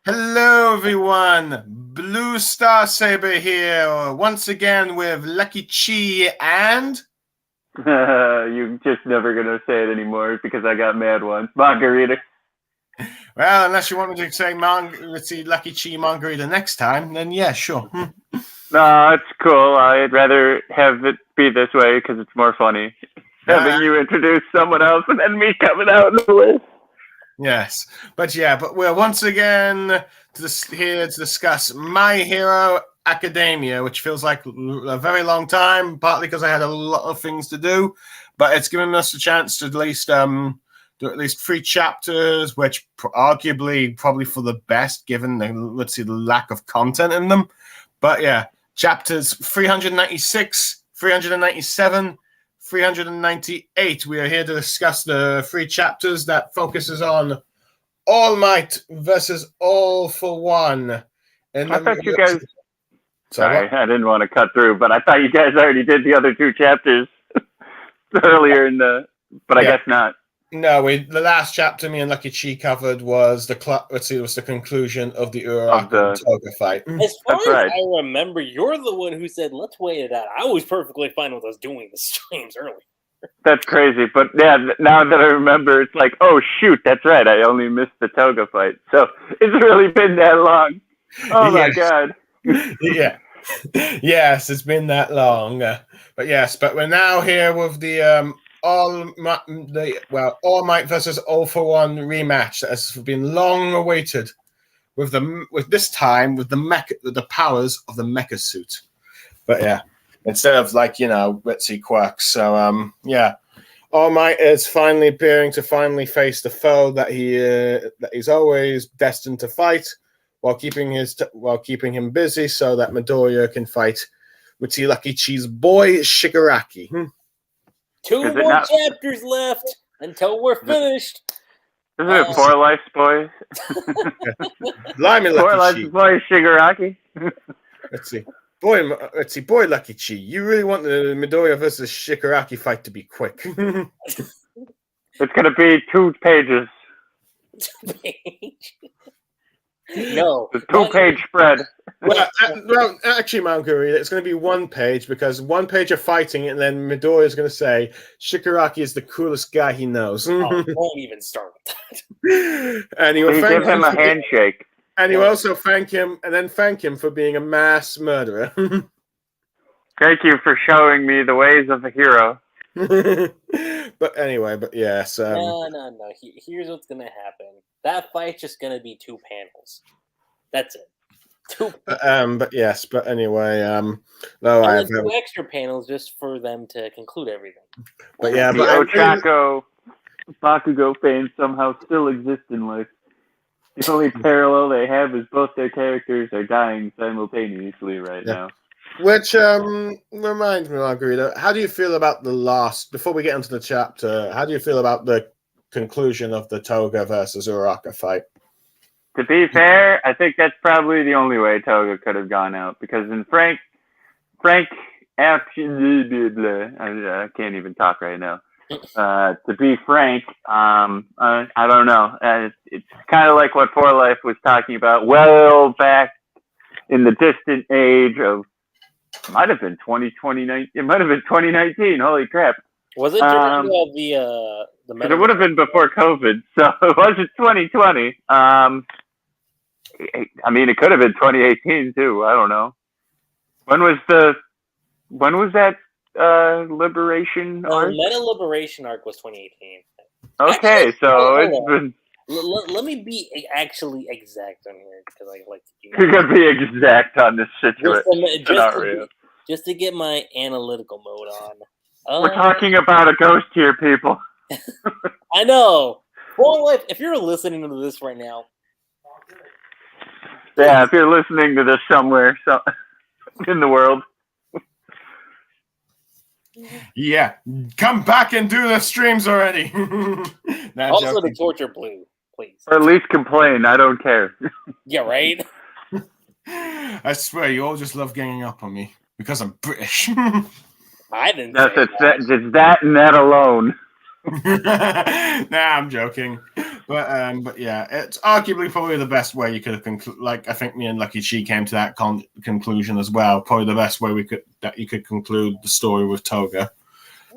Hello, everyone. Blue Star Saber here, once again with Lucky Chi and... You're just never gonna say it anymore because I got mad once. Mangareader. Well, unless you want me to say let's see, Lucky Chi Mangareader next time, then yeah, sure. No, it's cool. I'd rather have it be this way because it's more funny. Having you introduce someone else and then me coming out in the list. Yes, but we're once again here to discuss My Hero Academia, which feels like a very long time, partly because I had a lot of things to do, but it's given us a chance to at least do at least 3 chapters, which arguably probably for the best given the lack of content in them. But yeah, chapters 396, 397. 398. We are here to discuss the 3 chapters that focuses on All Might versus All for One. And I thought you guys... Sorry, I didn't want to cut through, but I thought you guys already did the other 2 chapters earlier in the... But I guess not. No, the last chapter me and Lucky Chi covered was the conclusion of the Uraraka and Toga fight. As far as I remember, you're the one who said, let's wait it out. I was perfectly fine with us doing the streams early. That's crazy, but yeah, now that I remember, it's like, oh shoot, that's right, I only missed the Toga fight. So it's really been that long. Oh my god. Yeah. Yes, it's been that long. But we're now here with the All Might versus All for One rematch that has been long awaited. With this time with the mecha, the powers of the mecha suit. But yeah, instead of ritzy quirks. So All Might is finally appearing to face the foe that he's always destined to fight, while keeping him busy so that Midoriya can fight Ritzy Lucky Chi's boy Shigaraki. 2 more chapters left until we're finished. Isn't it 4 Life's Boy? Blimey, 4 Life's Boy Shigaraki? Let's see. Boy Lucky Chi, you really want the Midoriya versus Shigaraki fight to be quick. It's going to be 2 pages. 2 pages? No. The 2-page spread. Well, actually, Mangareader, it's going to be 1 page because 1 page of fighting, and then Midoriya is going to say Shigaraki is the coolest guy he knows. Won't even start with that. And you give him a handshake. And you also thank him for being a mass murderer. Thank you for showing me the ways of a hero. But anyway, yes. No. Here's what's going to happen. That fight's just going to be 2 panels. That's it. 2 panels. But anyway, I have 2 extra panels just for them to conclude everything. But yeah, the Ochako Bakugo fans somehow still exist in life. The only parallel they have is both their characters are dying simultaneously right now. Which reminds me, Margarita, how do you feel about before we get into the chapter, how do you feel about the conclusion of the Toga versus Uraraka fight? To be fair, I think that's probably the only way Toga could have gone out, because in Frank actually, I can't even talk right now. To be frank, I don't know. It's kind of like what 4 Life was talking about well back in the distant age of, might have been 2019. It might have been 2019. Holy crap! Was it during the it would have been before COVID, so it wasn't 2020. I mean, it could have been 2018 too. I don't know. When was that? Liberation arc? Meta Liberation arc was 2018. Okay, so it's been... Let me be actually exact on here, because I like to keep... You're going to be exact on this situation. Just to get my analytical mode on. We're talking about a ghost here, people. I know. 4 Life, if you're listening to this right now... Yeah, if you're listening to this somewhere in the world... Yeah, come back and do the streams already. Also, the torture blue, please. Or at least complain. I don't care. Yeah, right? I swear, you all just love ganging up on me because I'm British. I didn't. It's that and that alone. Nah, I'm joking. But yeah, it's arguably probably the best way you could have concluded. Like I think me and Lucky Chi came to that conclusion as well. Probably the best way you could conclude the story with Toga.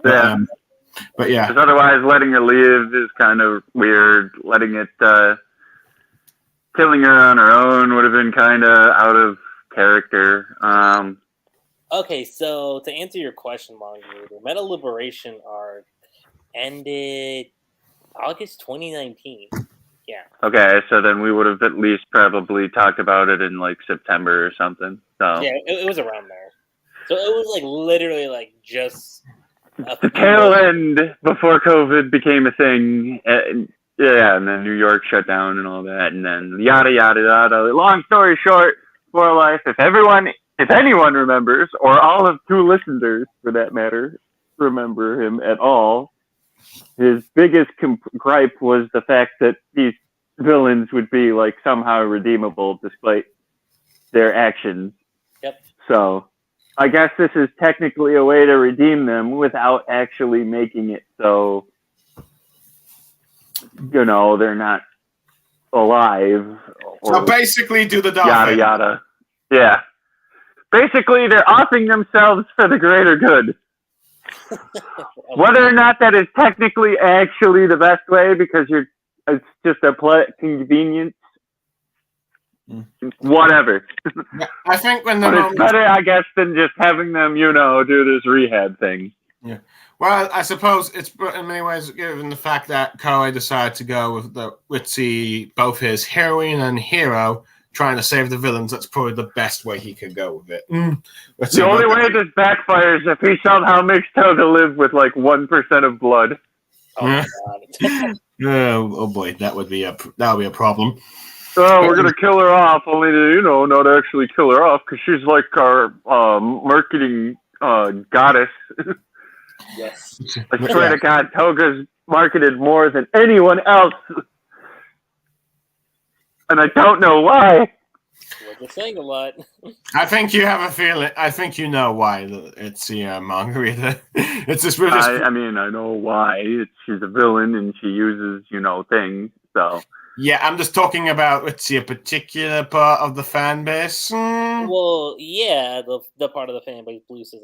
But yeah, because otherwise letting her live is kind of weird. Letting it killing her on her own would have been kind of out of character. Okay, so to answer your question, Mangareader, the Meta Liberation arc ended August 2019. Yeah. Okay, so then we would have at least probably talked about it in like September or something. So Yeah, it was around there. So it was like literally like just the tail end before COVID became a thing. And then New York shut down and all that, and then yada yada yada. Long story short, for life. If anyone remembers, or all of two listeners for that matter, remember him at all, his biggest gripe was the fact that these villains would be like somehow redeemable despite their actions. Yep. So I guess this is technically a way to redeem them without actually making it so, they're not alive. So basically do the yada yada. Yeah. Basically, they're offing themselves for the greater good. Whether or not that is technically actually the best way, because it's just a convenience. Whatever. I think when it's better, I guess, than just having them, do this rehab thing. Yeah. Well, I suppose it's in many ways given the fact that Koei decided to go with both his heroine and hero trying to save the villains. That's probably the best way he could go with it. The only way this backfires if he somehow makes Toga live with like 1% of blood. Oh my god. Oh boy, that would be a problem. Oh, we're gonna kill her off, only to not actually kill her off because she's like our marketing goddess. Yes. I swear to God, Toga's marketed more than anyone else, and I don't know why. We're just saying a lot. I think you have a feeling. I think you know why it's the Mangareader. It's just really. I mean, I know why. She's a villain and she uses things. So. Yeah, I'm just talking about a particular part of the fan base. Well, yeah, the part of the fan base Blues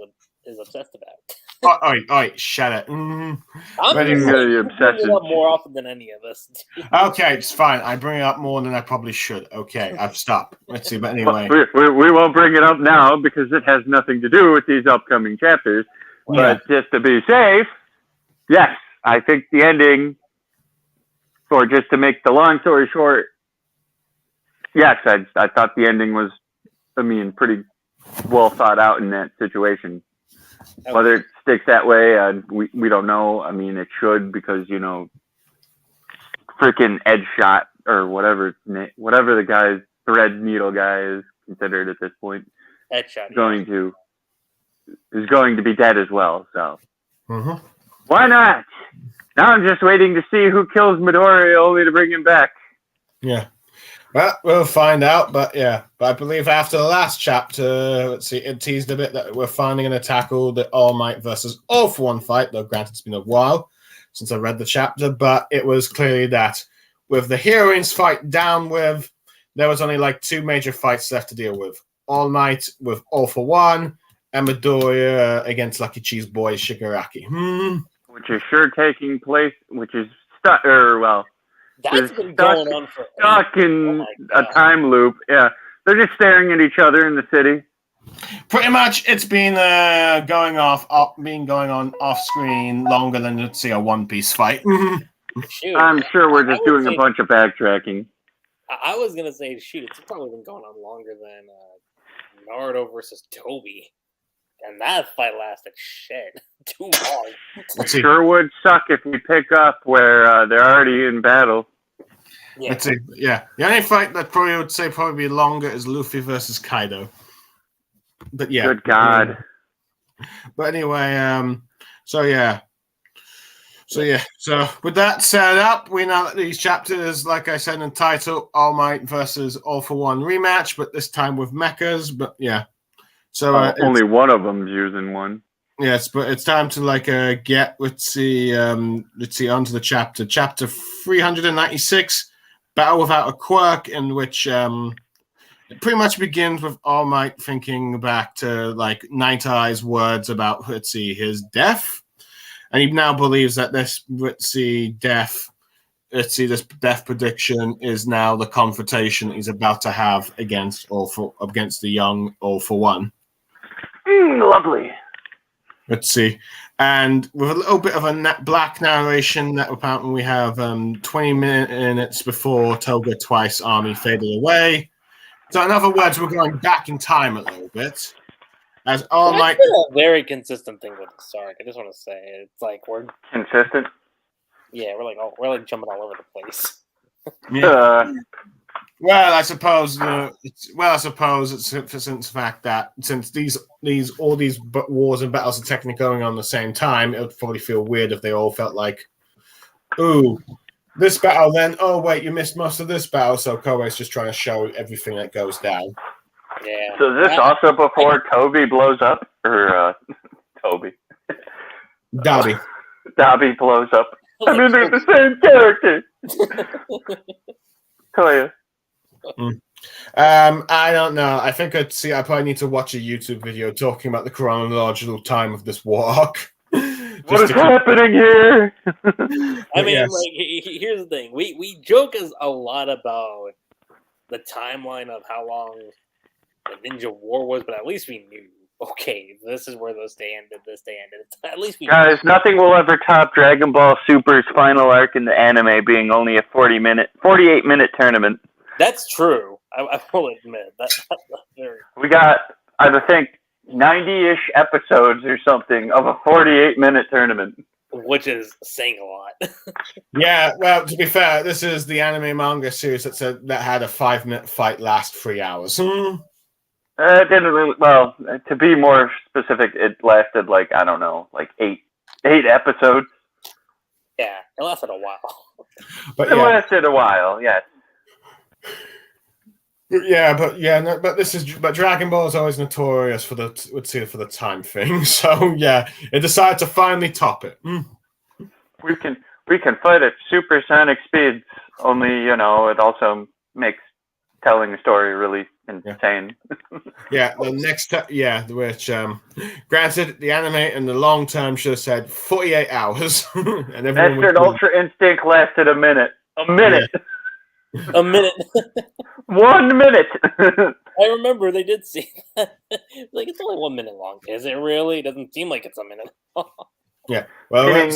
is obsessed about. Oh, shut it. I'm just saying, you bring it up more often than any of us. Okay, it's fine. I bring it up more than I probably should. Okay, I've stopped. Let's see, but anyway. We won't bring it up now because it has nothing to do with these upcoming chapters. Yeah. But just to be safe, yes, I think the ending, or just to make the long story short, yes, I thought the ending was, pretty well thought out in that situation. Okay. Whether it sticks that way, we don't know. It should because, freaking Edge Shot or whatever the guy's thread needle guy is considered at this point. Edge Shot. Is going to be dead as well. So why not? Now I'm just waiting to see who kills Midoriya only to bring him back. Yeah. Well, we'll find out, but I believe after the last chapter, let's see, it teased a bit that we're finally going to tackle the All Might versus All for One fight, though granted it's been a while since I read the chapter, but it was clearly that with the heroines fight down with, there was only like two major fights left to deal with. All Might with All for One, and Midoriya against Lucky Chi's boy, Shigaraki. Which is sure taking place, which is that's been going on for stuck in a time loop. Yeah, they're just staring at each other in the city. Pretty much, it's been going on off screen longer than let's see a One Piece fight. Shoot, I'm sure we're just doing a bunch of backtracking. I was gonna say, shoot, it's probably been going on longer than Naruto versus Toby. And that fight lasted too long. It sure would suck if we pick up where they're already in battle. Yeah. Let's see. Yeah. The only fight that probably be longer is Luffy versus Kaido. But yeah. Good God. But anyway, So with that set up, we know that these chapters, like I said in the title, All Might versus All for One rematch, but this time with mechas. But yeah. So only one of them's using one. Yes, but it's time to get onto the chapter 396, Battle Without a Quirk, in which it pretty much begins with All Might thinking back to like Night Eye's words about his death, and he now believes that this death prediction is now the confrontation he's about to have against the young All for One. Lovely. And with a little bit of a black narration that apparently we have 20 minutes before Toga Twice Army faded away. So in other words, we're going back in time a little bit. As All Might... That's been a very consistent thing with this arc. I just want to say, it's like we're consistent. Yeah, we're like jumping all over the place. Yeah. Well, I suppose it's since the fact that since all these wars and battles are technically going on at the same time, it would probably feel weird if they all felt like, ooh, this battle, then oh wait, you missed most of this battle, so Koei's just trying to show everything that goes down. Yeah. So is this also before Toby blows up, or Toby? Dobby. Dobby blows up. I mean, they're the same character. Koei. I don't know. I think I probably need to watch a YouTube video talking about the chronological time of this war arc. What is happening here? I mean, like, here's the thing. We joke a lot about the timeline of how long the Ninja War was, but at least we knew. Okay, this is where this day ended. At least we Guys, nothing will ever top Dragon Ball Super's final arc in the anime being only a 48-minute tournament. That's true. I will admit that's very. We got, I think, 90-ish episodes or something of a 48-minute tournament, which is saying a lot. Yeah, well, to be fair, this is the anime manga series that had a 5-minute fight last 3 hours. It didn't really, well, to be more specific, it lasted like, I don't know, like eight episodes. Yeah, it lasted a while. But it lasted a while, yes. But Dragon Ball is always notorious for the time thing. So yeah, it decided to finally top it. We can fight at supersonic speeds. Only it also makes telling a story really insane. Which granted, the anime in the long term should have said 48 hours. And Bastard Ultra Instinct lasted a minute. A minute. Yeah. A minute. 1 minute. I remember they did see that. Like, it's only 1 minute long. Is it really? It doesn't seem like it's a minute. Yeah. Well,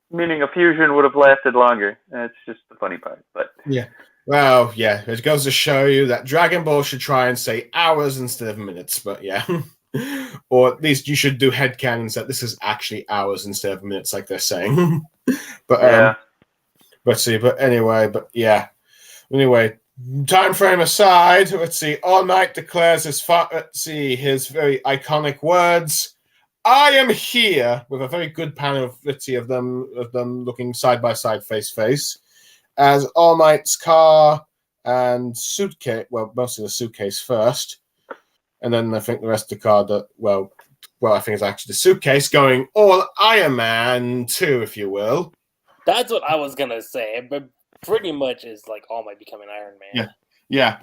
meaning a fusion would have lasted longer. That's just the funny part. But yeah. Well, yeah, it goes to show you that Dragon Ball should try and say hours instead of minutes, but yeah. Or at least you should do headcanons that this is actually hours instead of minutes, like they're saying. But anyway, time frame aside, let's see. All Might declares his very iconic words. I am here, with a very good panel of them looking side by side, face to face, as All Might's car and suitcase. Well, mostly the suitcase first, and then I think the rest of the car. I think it's actually the suitcase going all Iron Man 2, if you will. That's what I was gonna say, but pretty much is like All Might becoming Iron Man. Yeah.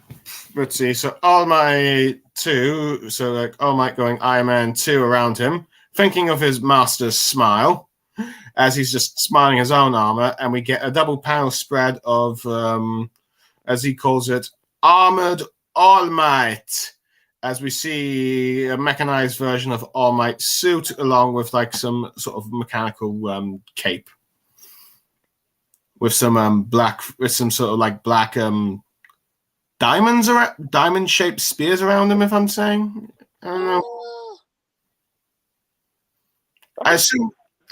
Let's see. So All Might 2. So like All Might going Iron Man 2 around him, thinking of his master's smile, as he's just smiling his own armor, and we get a double panel spread of, as he calls it, Armored All Might, as we see a mechanized version of All Might's suit, along with like some sort of mechanical cape, with some black diamond-shaped spears around him. If I'm saying, I don't know.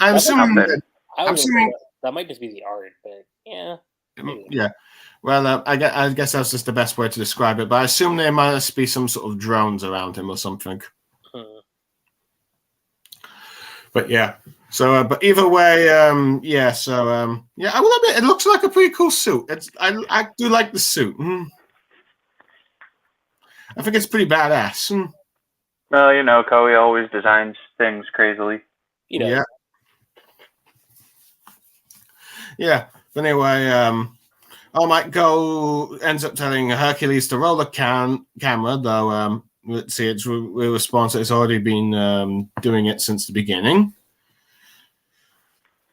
I'm assuming that might just be the art, but yeah. Yeah. Well, I guess that's just the best way to describe it. But I assume there must be some sort of drones around him or something. But yeah. So, but either way, I will admit it looks like a pretty cool suit. I do like the suit. I think it's pretty badass. Well, Koei always designs things crazily. Yeah. But anyway, All Might ends up telling Hercules to roll the camera, though let's see, its response has already been doing it since the beginning.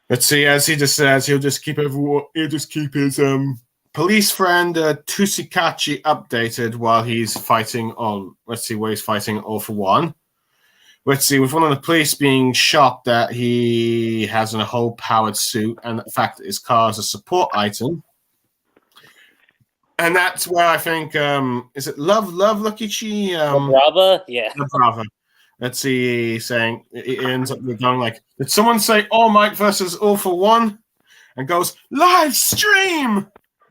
Let's see, as he just says, he'll just keep his police friend Tushikachi updated while he's fighting on. Let's see, where he's fighting All for One. Let's see, with one of the police being shocked that he has a whole powered suit, and the fact that his car is a support item. And that's where I think is it Love Lucky Chi? Brava, yeah. Brava. Let's see, saying it ends up going like, did someone say All Might versus All for One? And goes, live stream!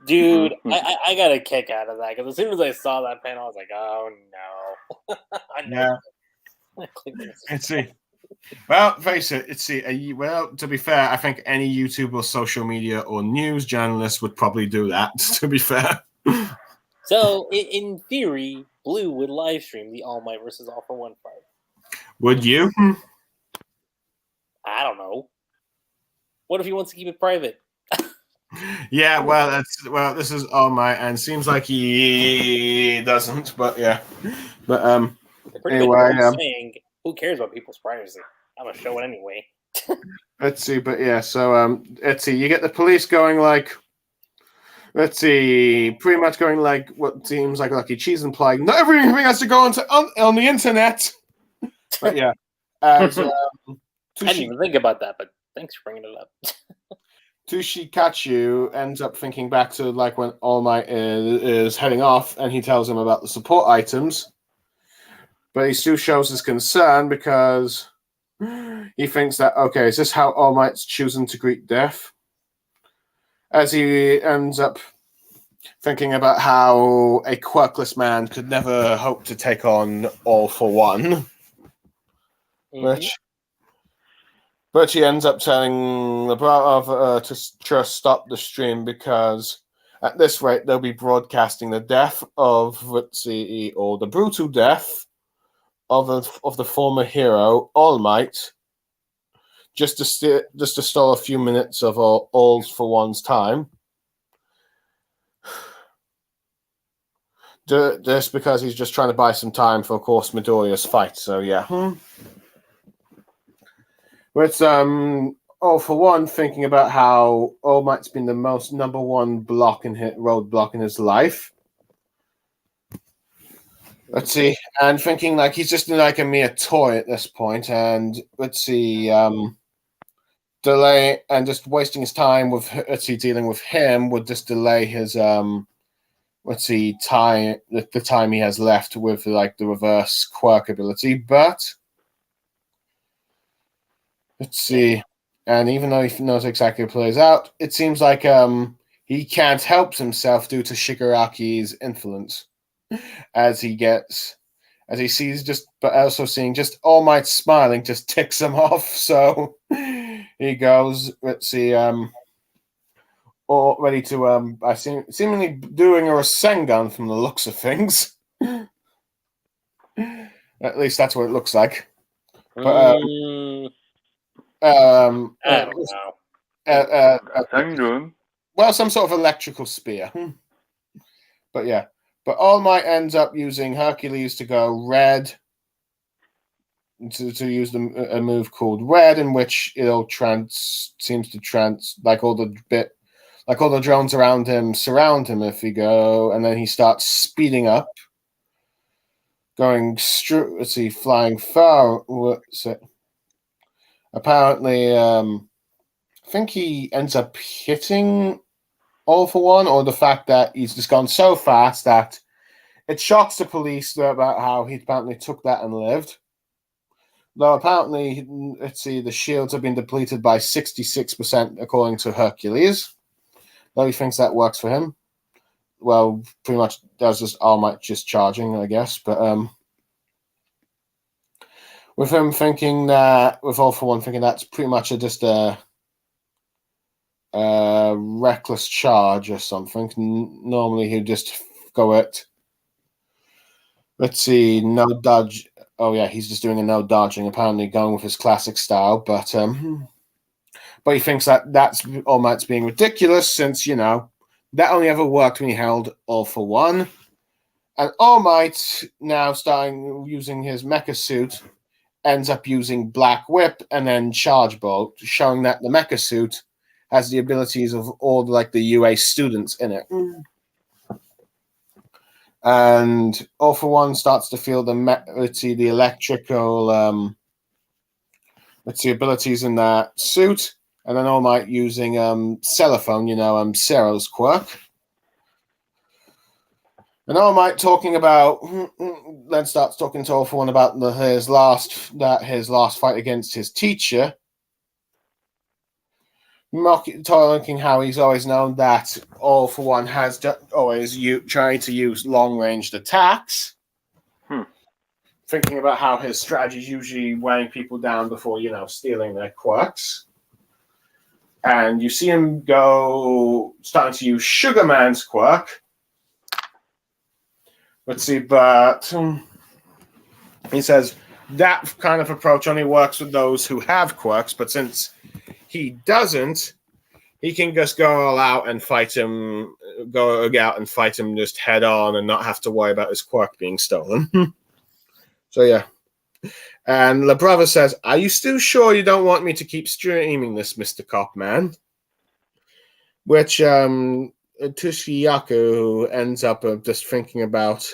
Dude, I got a kick out of that, because as soon as I saw that panel, I was like, oh no. Yeah. Let's see. Well, face it, to be fair, I think any YouTube or social media or news journalist would probably do that, to be fair. So, in theory, Blue would live stream the All Might versus All for One fight. Would you? I don't know. What if he wants to keep it private? Yeah, this is All Might, and seems like he doesn't, but yeah. But anyway, saying, who cares about people's privacy? I'm gonna show it anyway. Let's see, but yeah, so let's see, you get the police going like, let's see, pretty much going like what seems like Lucky Chi's implying, not everything has to go on the internet. But yeah, as I didn't even think about that, but thanks for bringing it up. Tushikachu ends up thinking back to like when All Might is heading off, and he tells him about the support items, but he still shows his concern because he thinks that, okay, is this how All Might's choosing to greet death? As he ends up thinking about how a quirkless man could never hope to take on All for One. Mm-hmm. But he ends up telling the brother to just stop the stream because at this rate they'll be broadcasting the death of, let's see, or the brutal death of the former hero All Might, just to stall a few minutes of All for One's time. Just because he's just trying to buy some time for, of course, Midoriya's fight. So yeah. It's All for One thinking about how All Might's been the most number one roadblock in his life. Let's see, and thinking like he's just like a mere toy at this point, and let's see, delay and just wasting his time with dealing with him would just delay his the time he has left with like the reverse quirk ability, but. Let's see. And even though he knows exactly how it plays out, it seems like he can't help himself due to Shigaraki's influence. As he sees but also seeing just All Might smiling just ticks him off. So he goes, let's see, all ready to I see seemingly doing a Rasengan from the looks of things. At least that's what it looks like. But I don't know. Well, some sort of electrical spear. But yeah. But All Might ends up using Hercules to go red, to use a move called Red, in which it'll like all the drones around him surround him if he go, and then he starts speeding up, going flying far. What's it? Apparently, I think he ends up hitting All for One, or the fact that he's just gone so fast that it shocks the police about how he apparently took that and lived. Though apparently, the shields have been depleted by 66% according to Hercules. Though he thinks that works for him. Well, pretty much that's just All Might just charging, I guess. But with him thinking that, with All for One thinking that's pretty much just a reckless charge or something. Normally he'd just go at, let's see, no dodge. Oh yeah, he's just doing a no dodging, apparently going with his classic style. But But he thinks that that's All Might's being ridiculous since, you know, that only ever worked when he held All for One. And All Might, now starting using his mecha suit, ends up using Black Whip and then Charge Bolt, showing that the mecha suit has the abilities of all like the UA students in it. And All for One starts to feel the electrical abilities in that suit, and then All Might using Cellophone, you know, Cero's quirk. And All Might talking about then starts talking to All for One about his last fight against his teacher. Talking how he's always known that All for One has always trying to use long-ranged attacks. Thinking about how his strategy is usually weighing people down before, you know, stealing their quirks. And you see him starting to use Sugar Man's quirk. Let's see, but he says that kind of approach only works with those who have quirks, but since he doesn't, he can just go all out and fight him, just head on and not have to worry about his quirk being stolen. So, yeah. And the brother says, "Are you still sure you don't want me to keep streaming this, Mr. Copman?" Which Tushiyaku ends up just thinking about.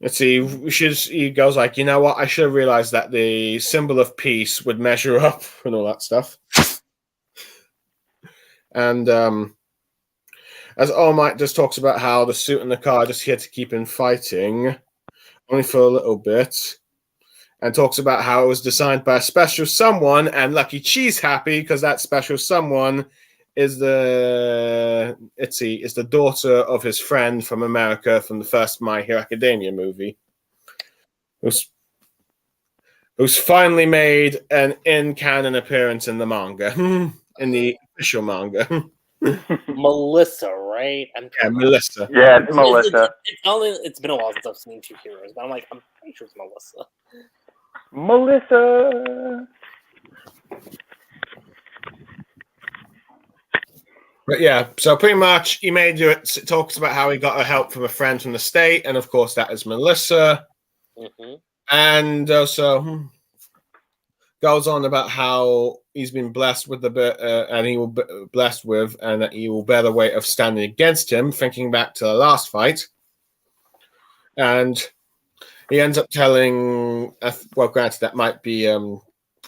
Let's see, he goes like, you know what, I should have realized that the symbol of peace would measure up and all that stuff. And as All Might just talks about how the suit and the car are just here to keep him fighting, only for a little bit, and talks about how it was designed by a special someone, and Lucky Chi's happy because that special someone is the daughter of his friend from America from the first My Hero Academia movie, who's finally made an in-canon appearance in the manga, in the official manga. Melissa, right? Yeah, Melissa. Yeah, it's Melissa. It's been a while since I've seen Two Heroes, but I'm pretty sure it's Melissa. Melissa. But yeah, so pretty much he talks about how he got help from a friend from the state, and of course that is Melissa. Mm-hmm. And also goes on about how he's been blessed with and that he will bear the weight of standing against him, thinking back to the last fight. And he ends up telling, well, granted, that might be,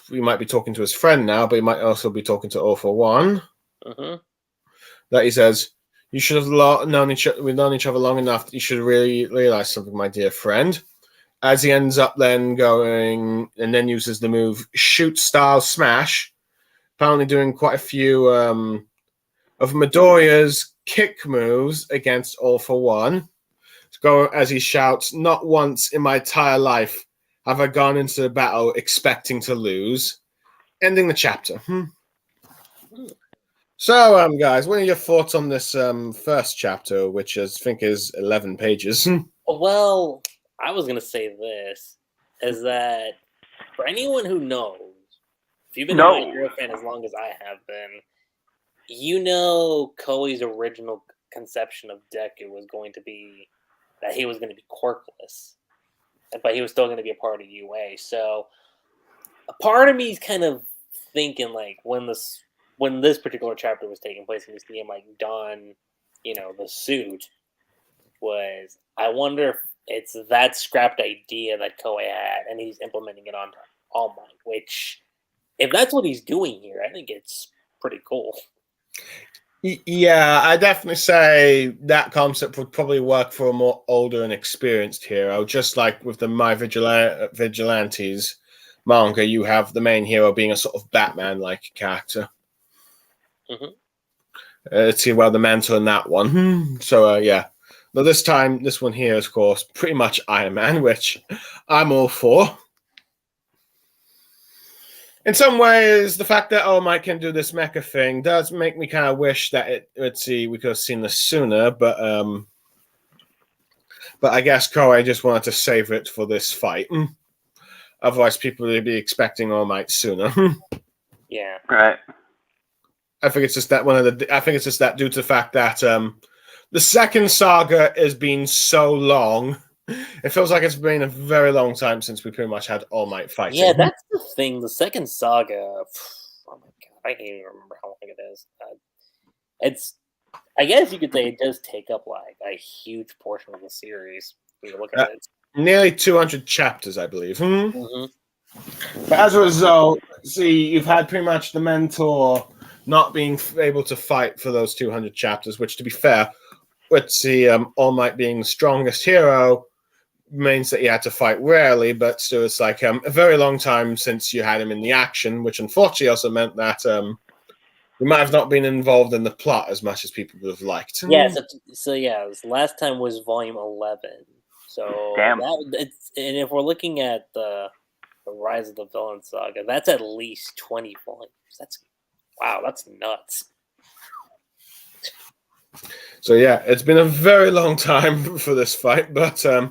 he might be talking to his friend now, but he might also be talking to All for One. Mm-hmm. That he says, you should have known each other. We've known each other long enough that you should really realize something, my dear friend. As he ends up then going and then uses the move Shoot Style Smash, apparently doing quite a few of Midoriya's kick moves against All for One. Go as he shouts, "Not once in my entire life have I gone into the battle expecting to lose." Ending the chapter. So, guys, what are your thoughts on this first chapter, which I think is 11 pages? Well, I was going to say this, is that for anyone who knows, if you've been a My Hero fan as long as I have been, you know Koei's original conception of Deku was going to be that he was going to be quirkless, but he was still going to be a part of UA. So a part of me is kind of thinking, like, when this particular chapter was taking place and you see him like don, the suit, was I wonder if it's that scrapped idea that Koei had and he's implementing it onto All Might, which, if that's what he's doing here, I think it's pretty cool. Yeah, I definitely say that concept would probably work for a more older and experienced hero. Just like with the My Vigilantes manga, you have the main hero being a sort of Batman-like character. Mm-hmm. Let's see, well, the mentor in that one. So, yeah. But this time, this one here is, of course, pretty much Iron Man, which I'm all for. In some ways, the fact that All Might can do this mecha thing does make me kind of wish that we could have seen this sooner, but I guess Koei just wanted to save it for this fight. Otherwise, people would be expecting All Might sooner. Yeah. Right. I think it's just that I think it's just that due to the fact that the second saga has been so long. It feels like it's been a very long time since we pretty much had All Might fighting. Yeah, that's the thing. The second saga. Oh my god, I can't even remember how long it is. It's. I guess you could say it does take up like a huge portion of the series. When you look at it. Nearly 200 chapters, I believe. Mm-hmm. But as a result, see, you've had pretty much the mentor not being able to fight for those 200 chapters, which, to be fair, let's see, All Might being the strongest hero means that he had to fight rarely, but still it's like a very long time since you had him in the action, which unfortunately also meant that we might have not been involved in the plot as much as people would have liked. Yeah, so yeah, this last time was volume 11. So Damn. and if we're looking at the Rise of the Villain Saga, that's at least 20 volumes. That's nuts. So yeah, it's been a very long time for this fight, but I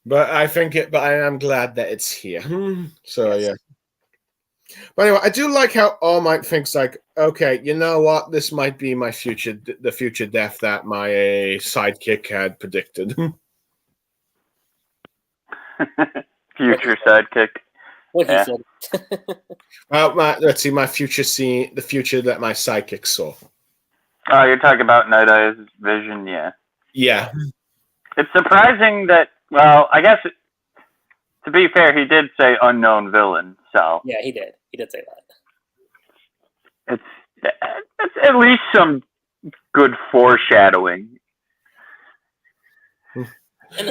am glad that it's here. So yes. Yeah. But anyway, I do like how All Might thinks like, okay, you know what? This might be the future death that my sidekick had predicted. Future sidekick. What he said. Let's see, the future that my sidekick saw. Oh, you're talking about Night Eye's vision, yeah. Yeah. It's surprising that, well, I guess, to be fair, he did say unknown villain, so. Yeah, he did. He did say that. It's at least some good foreshadowing.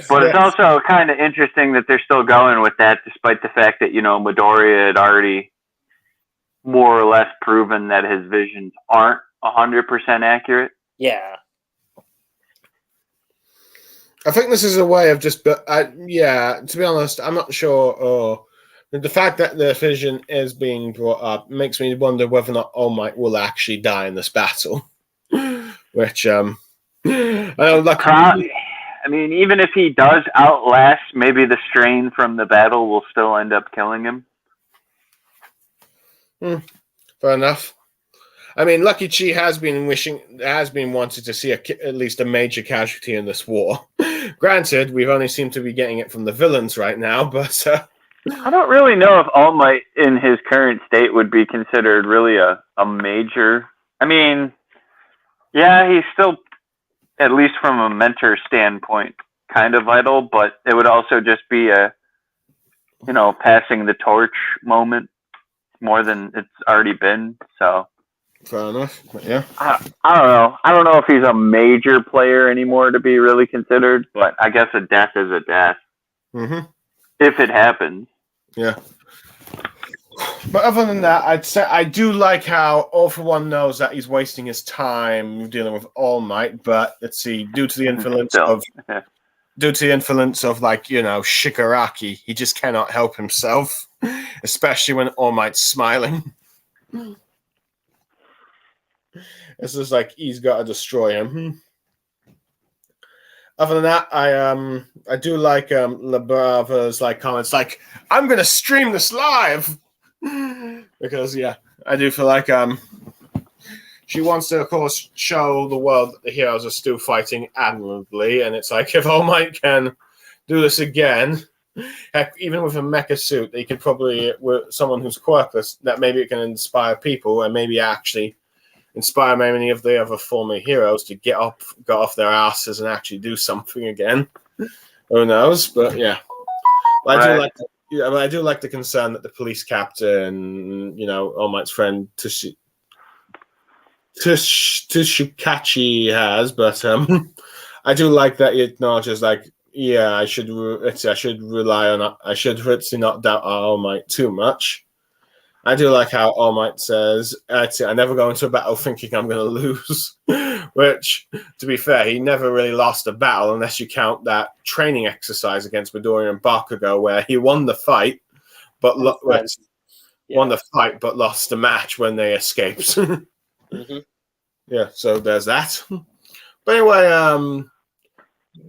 But it's also kind of interesting that they're still going with that, despite the fact that, Midoriya had already more or less proven that his visions aren't 100% accurate. Yeah. I think this is a way of just, to be honest, I'm not sure. The fact that the vision is being brought up makes me wonder whether or not All Might will actually die in this battle. Which, I don't like. I mean, even if he does outlast, maybe the strain from the battle will still end up killing him. Fair enough. I mean, Lucky Chi has been wanting to see at least a major casualty in this war. Granted, we've only seemed to be getting it from the villains right now, but I don't really know if All Might in his current state would be considered really a major. I mean, yeah, he's still, at least from a mentor standpoint, kind of vital, but it would also just be a, passing the torch moment more than it's already been, so. Fair enough, yeah. I don't know. I don't know if he's a major player anymore to be really considered, but I guess a death is a death. Mm-hmm. If it happens. Yeah. But other than that, I'd say I do like how All For One knows that he's wasting his time dealing with All Might, but let's see, due to the influence of Shigaraki, he just cannot help himself, especially when All Might's smiling. It's just like he's got to destroy him. Other than that, I do like LaBrava's comments like, I'm gonna stream this live because I do feel like she wants to, of course, show the world that the heroes are still fighting admirably, and it's like if All Might can do this again, heck, even with a mecha suit, they could probably, with someone who's quirkless, that maybe it can inspire people and maybe actually inspire many of the other former heroes to get off their asses and actually do something again. Who knows? But yeah, I do like the concern that the police captain, All Might's friend Tsukachi has. But I do like that he acknowledges I should not doubt All Might too much. I do like how All Might says, I never go into a battle thinking I'm going to lose. Which, to be fair, he never really lost a battle unless you count that training exercise against Midoriya and Bakugo where he won the fight, but lost the match when they escaped. Mm-hmm. Yeah, so there's that. But anyway,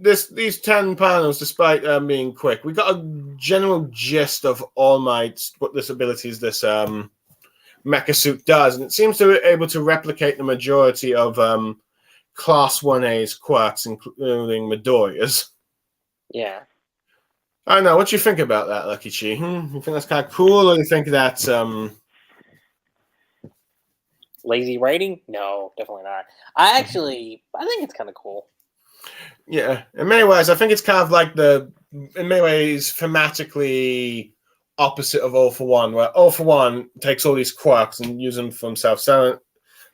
these 10 panels, despite being quick, we got a general gist of All Might, what this abilities this mecha suit does, and it seems to be able to replicate the majority of Class 1A's quirks, including Midoriya's. Yeah. I don't know. What do you think about that, Lucky Chi? You think that's kind of cool, or do you think that's lazy writing? No, definitely not. I think it's kind of cool. Yeah, in many ways, I think it's kind of like in many ways, thematically opposite of All for One, where All for One takes all these quirks and uses them for himself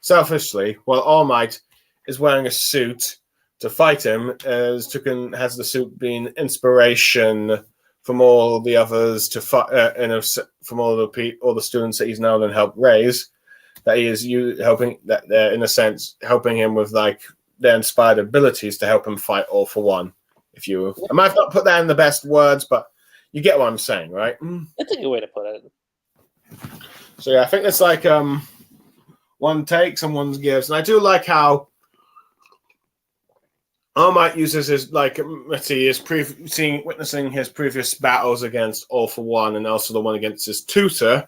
selfishly, while All Might is wearing a suit to fight him, has the suit been inspiration from all the others to fight, from all the students that he's now then helped raise, that he is helping, that they're in a sense helping him with like their inspired abilities to help him fight All for One. I might have not put that in the best words, but you get what I'm saying, right? That's a good way to put it. So yeah, I think it's like one takes and one gives, and I do like how All Might uses his witnessing his previous battles against All for One, and also the one against his tutor.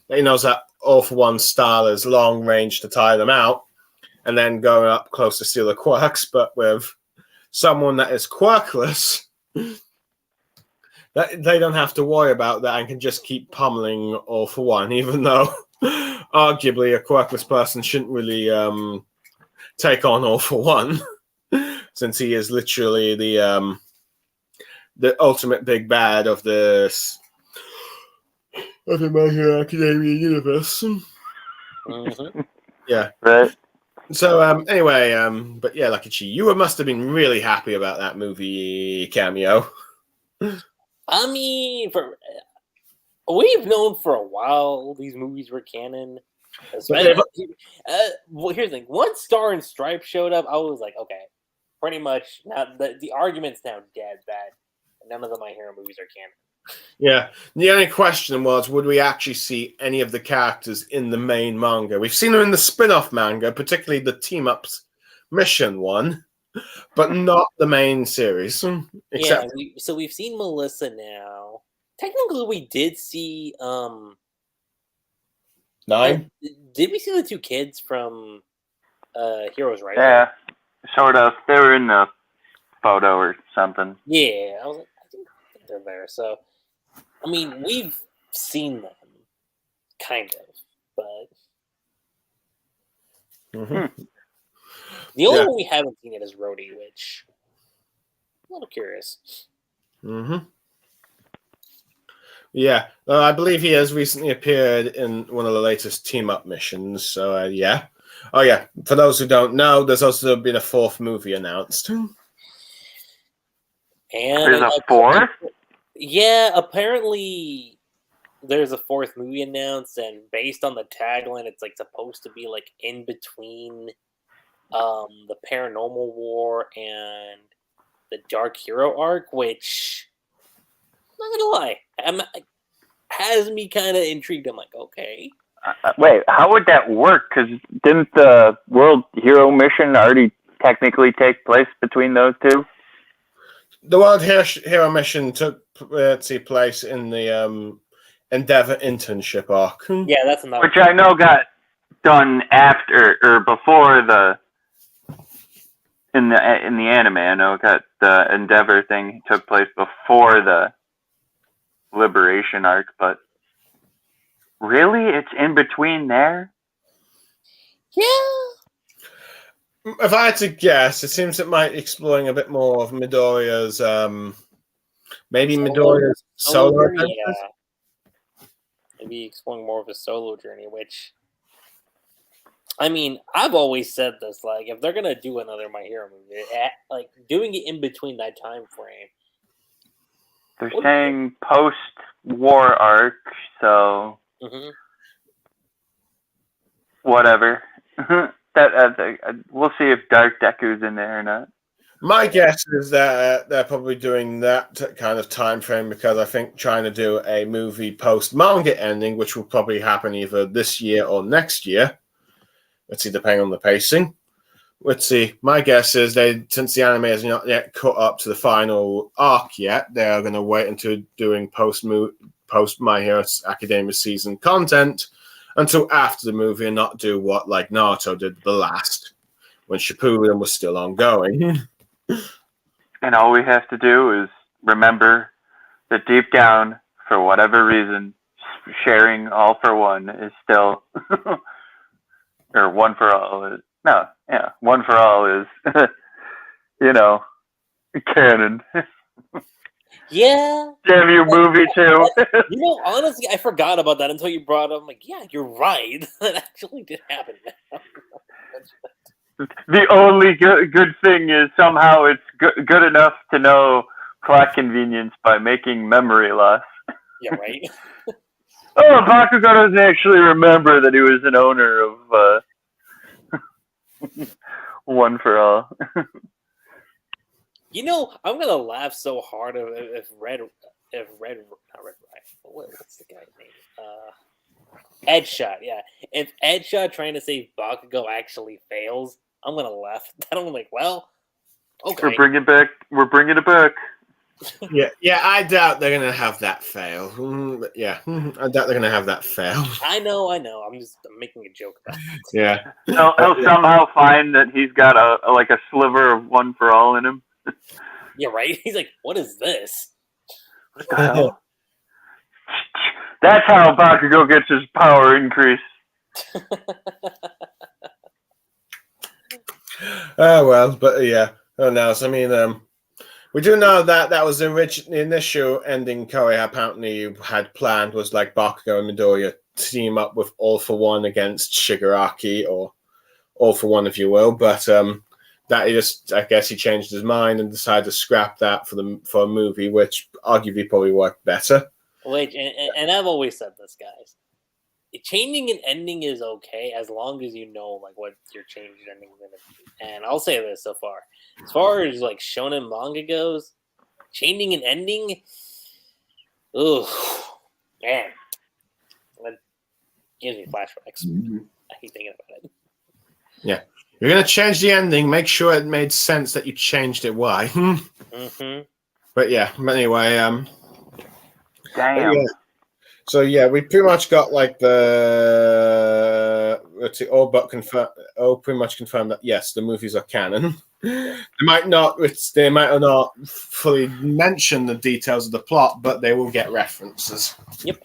That he knows that All for One's style is long range to tire them out, and then going up close to steal the quirks. But with someone that is quirkless, that they don't have to worry about that and can just keep pummeling All for One, even though arguably a quirkless person shouldn't really take on All for One. Since he is literally the ultimate big bad of the My Hero Academia universe. Mm-hmm. Yeah. Right. So anyway, but yeah, Lucky Chi, you must have been really happy about that movie cameo. I mean, we've known for a while these movies were canon. Well, here's the thing: once Star and Stripe showed up, I was like, okay. Pretty much, now the argument's now dead that none of the My Hero movies are canon. Yeah. The only question was, would we actually see any of the characters in the main manga? We've seen them in the spin-off manga, particularly the Team-Ups Mission one, but not the main series. Yeah, we've seen Melissa now. Technically, we did see 9. Did we see the two kids from Heroes Rising? Yeah. Sort of. They were in the photo or something. Yeah, I was like, I think they're there. So, I mean, we've seen them, kind of, but the only one we haven't seen yet is Rhodey, which I'm a little curious. Yeah, I believe he has recently appeared in one of the latest team-up missions. So yeah. Oh yeah, for those who don't know, there's also been a 4th movie announced. And there's a 4th? Yeah, apparently there's a 4th movie announced, and based on the tagline, it's like supposed to be like in between the Paranormal War and the Dark Hero arc, which I'm not gonna lie, has me kind of intrigued. I'm like, okay. Wait, how would that work? Because didn't the World Hero mission already technically take place between those two? The World Hero mission took place in the Endeavor internship arc. Yeah, that's another. Which I know got done after or before in the anime. I know the Endeavor thing took place before the Liberation arc, but. Really? It's in between there? Yeah. If I had to guess, it seems it might be exploring a bit more of Midoriya's, Midoriya's solo journey. Yeah. Maybe exploring more of a solo journey, which, I mean, I've always said this, like, if they're going to do another My Hero movie, like, doing it in between that time frame. They're saying post-war arc, so... Whatever. We'll see if Dark Deku's in there or not. My guess is that they're probably doing that kind of time frame because I think trying to do a movie post manga ending, which will probably happen either this year or next year. Let's see, depending on the pacing, let's see. My guess is since the anime has not yet caught up to the final arc yet, they are going to wait until doing post My Hero Academia season content until after the movie, and not do what like Naruto did the last when Shippuden was still ongoing. And all we have to do is remember that deep down, for whatever reason, sharing All for One is still, or One for All is, no, yeah, One for All is, canon. Yeah. Damn you, movie too. Honestly, I forgot about that until you brought it up. I'm like, yeah, you're right. That actually did happen now. The only good thing is somehow it's good enough to know plot convenience by making memory loss. Yeah, right. Bakugo doesn't actually remember that he was an owner of One for All. I'm gonna laugh so hard if what's the guy's name? Edshot, yeah. If Edshot trying to save Bakugo actually fails, I'm gonna laugh. I'm like, well, okay. We're bringing it back. Yeah. I doubt they're gonna have that fail. Yeah, I doubt they're gonna have that fail. I know. I'm making a joke about it. Yeah. He'll somehow find that he's got a sliver of One for All in him. Yeah, right. He's like, what is this? What the hell? That's how Bakugo gets his power increase. Oh well, but yeah. Who knows? I mean, we do know that was the initial ending Koei apparently had planned was like Bakugo and Midoriya team up with All for One against Shigaraki, or All for One, if you will. But I guess he changed his mind and decided to scrap that for a movie, which arguably probably worked better. And I've always said this, guys. Changing an ending is okay as long as you know like what your changed ending is gonna be. And I'll say this so far. As far as like shonen manga goes, changing an ending, ugh, man, that gives me flashbacks. I keep thinking about it. Yeah. You're going to change the ending. Make sure it made sense that you changed it. Why? But yeah, anyway. Damn. Yeah. So yeah, we pretty much got like pretty much confirmed that yes, the movies are canon. They might not fully mention the details of the plot, but they will get references. Yep.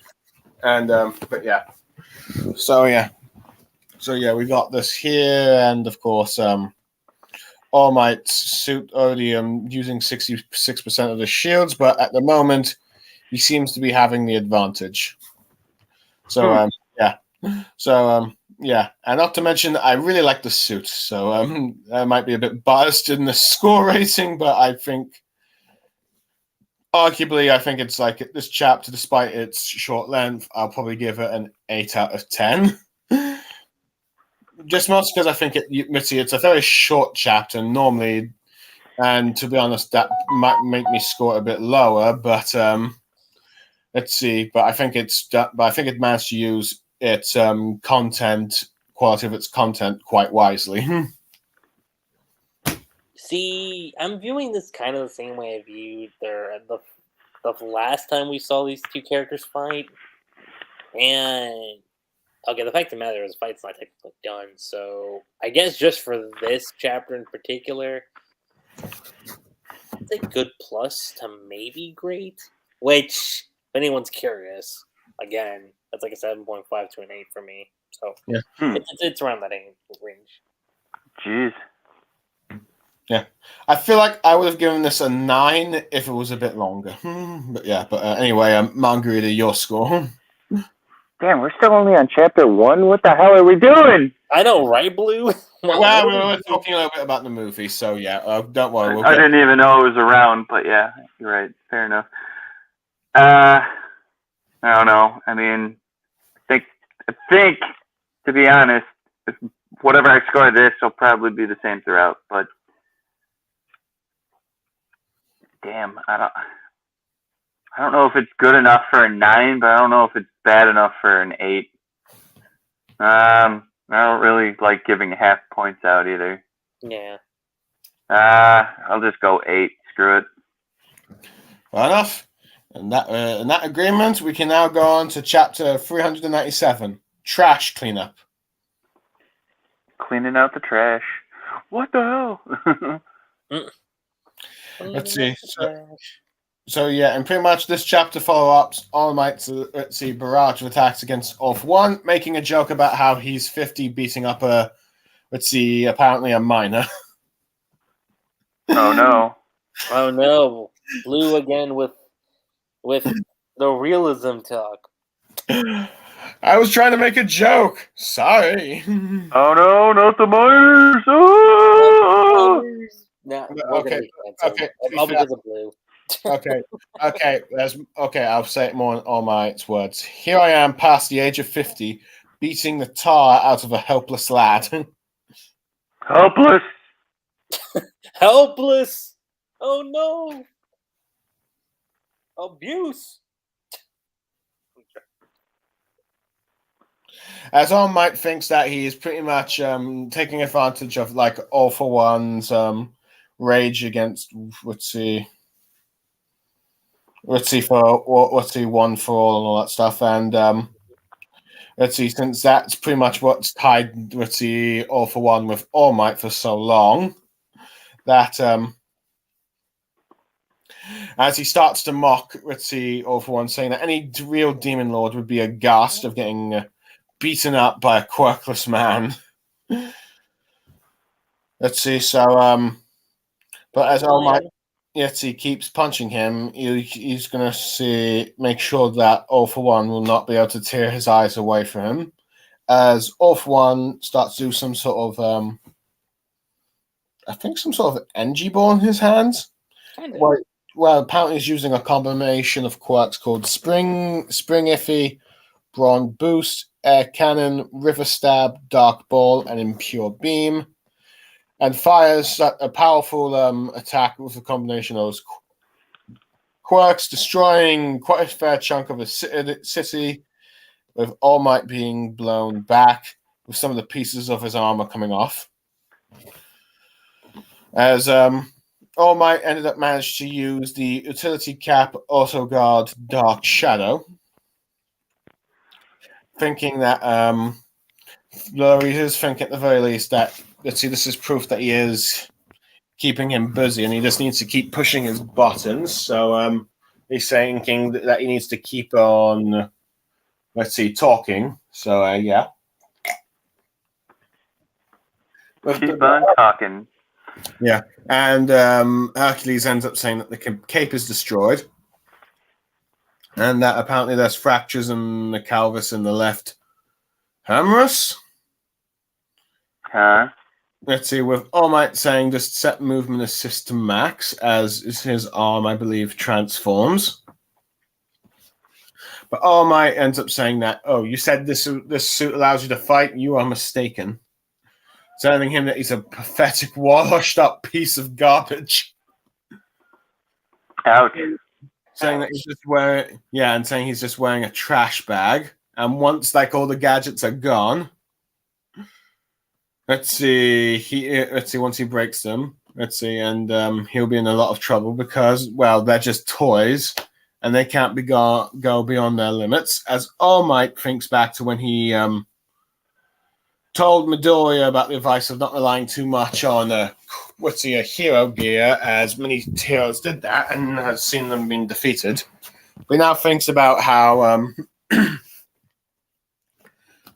And but yeah. So yeah, we got this here, and of course, All Might's suit only using 66% of the shields, but at the moment, he seems to be having the advantage. So yeah, and not to mention, I really like the suit. So I might be a bit biased in the score rating, but I think, arguably, it's like this chapter, despite its short length, I'll probably give it an 8 out of 10. Just mostly because I think it's a very short chapter normally, and to be honest, that might make me score a bit lower. But let's see. But I think it managed to use its quality of its content quite wisely. See, I'm viewing this kind of the same way I viewed the last time we saw these two characters fight, and. Okay, the fact of the matter is the fight's not technically done, so I guess just for this chapter in particular, it's a good plus to maybe great, which, if anyone's curious, again, that's like a 7.5 to an 8 for me. So yeah, it's around that range. Jeez. Yeah, I feel like I would have given this a 9 if it was a bit longer. But yeah, anyway, Mangareader, your score. Damn, we're still only on chapter 1? What the hell are we doing? I know, right, Blue? Well, we were talking a little bit about the movie, so yeah, don't worry. I didn't even know it was around, but yeah, you're right. Fair enough. I don't know. I mean, I think, to be honest, whatever I score this will probably be the same throughout, but damn, I don't know if it's good enough for a 9, but I don't know if it's bad enough for an 8. I don't really like giving half points out either. Yeah. I'll just go 8. Screw it. Fair enough. And that agreement, we can now go on to chapter 397, Trash Cleanup. Cleaning out the trash. What the hell? Let's see. So yeah, and pretty much this chapter follow-ups All Might's barrage of attacks against All For One, making a joke about how he's 50 beating up apparently a minor. Oh no. Oh no. Blue again with the realism talk. I was trying to make a joke. Sorry. Oh no, not the miners! Oh! Nah, Okay. All because of Blue. Okay. I'll say it more in All Might's words. Here I am, past the age of 50, beating the tar out of a helpless lad. Helpless! Helpless! Oh no! Abuse! As All Might thinks that he is pretty much taking advantage of like All For One's rage against one for all and all that stuff, and since that's pretty much what's tied All For One with All Might for so long, that as he starts to mock All For One, saying that any real demon lord would be aghast of getting beaten up by a quirkless man. But as All Might he keeps punching him, he's going to make sure that All For One will not be able to tear his eyes away from him. As All For One starts to do some sort of, some sort of energy ball in his hands. Kind of. Well, apparently he's using a combination of quirks called Spring Iffy, Brawn Boost, Air Cannon, River Stab, Dark Ball, and Impure Beam, and fires a powerful attack with a combination of those quirks, destroying quite a fair chunk of a city, with All Might being blown back, with some of the pieces of his armor coming off. As All Might ended up managed to use the utility cap Auto Guard Dark Shadow, thinking that he is thinking at the very least that this is proof that he is keeping him busy and he just needs to keep pushing his buttons. So he's thinking that he needs to keep on talking. So yeah. Keep on talking. Yeah. And Hercules ends up saying that the cape is destroyed. And that apparently there's fractures in the calvus in the left humerus. Huh? With All Might saying just set movement assist to max as his arm, I believe, transforms. But All Might ends up saying that, you said this suit allows you to fight? You are mistaken. Telling him that he's a pathetic, washed up piece of garbage. Ouch. Saying that he's just wearing a trash bag. And once all the gadgets are gone, once he breaks them, and he'll be in a lot of trouble because, well, they're just toys and they can't go beyond their limits. As All Might thinks back to when he told Midoriya about the advice of not relying too much on a hero gear, as many heroes did that and has seen them being defeated. He now thinks about how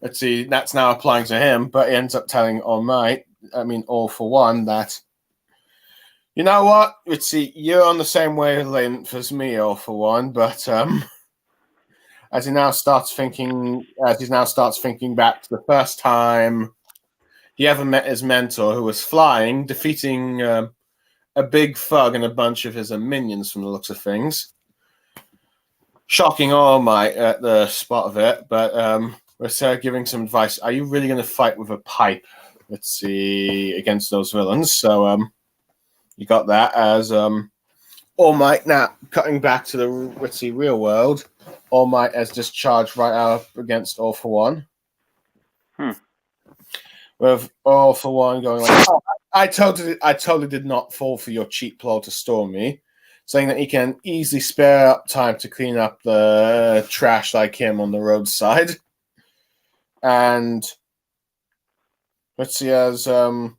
that's now applying to him, but he ends up telling All For One, that you know what? You're on the same wavelength as me, All For One, but as he now starts thinking back to the first time he ever met his mentor, who was flying, defeating a big thug and a bunch of his minions from the looks of things. Shocking All Might at the spot of it, but we're giving some advice. Are you really going to fight with a pipe? Against those villains. So you got that as All Might now cutting back to the real world. All Might has just charged right out against All For One. with All for One going like, oh, I totally did not fall for your cheap plot to storm me, saying that he can easily spare up time to clean up the trash like him on the roadside. And let's see, as All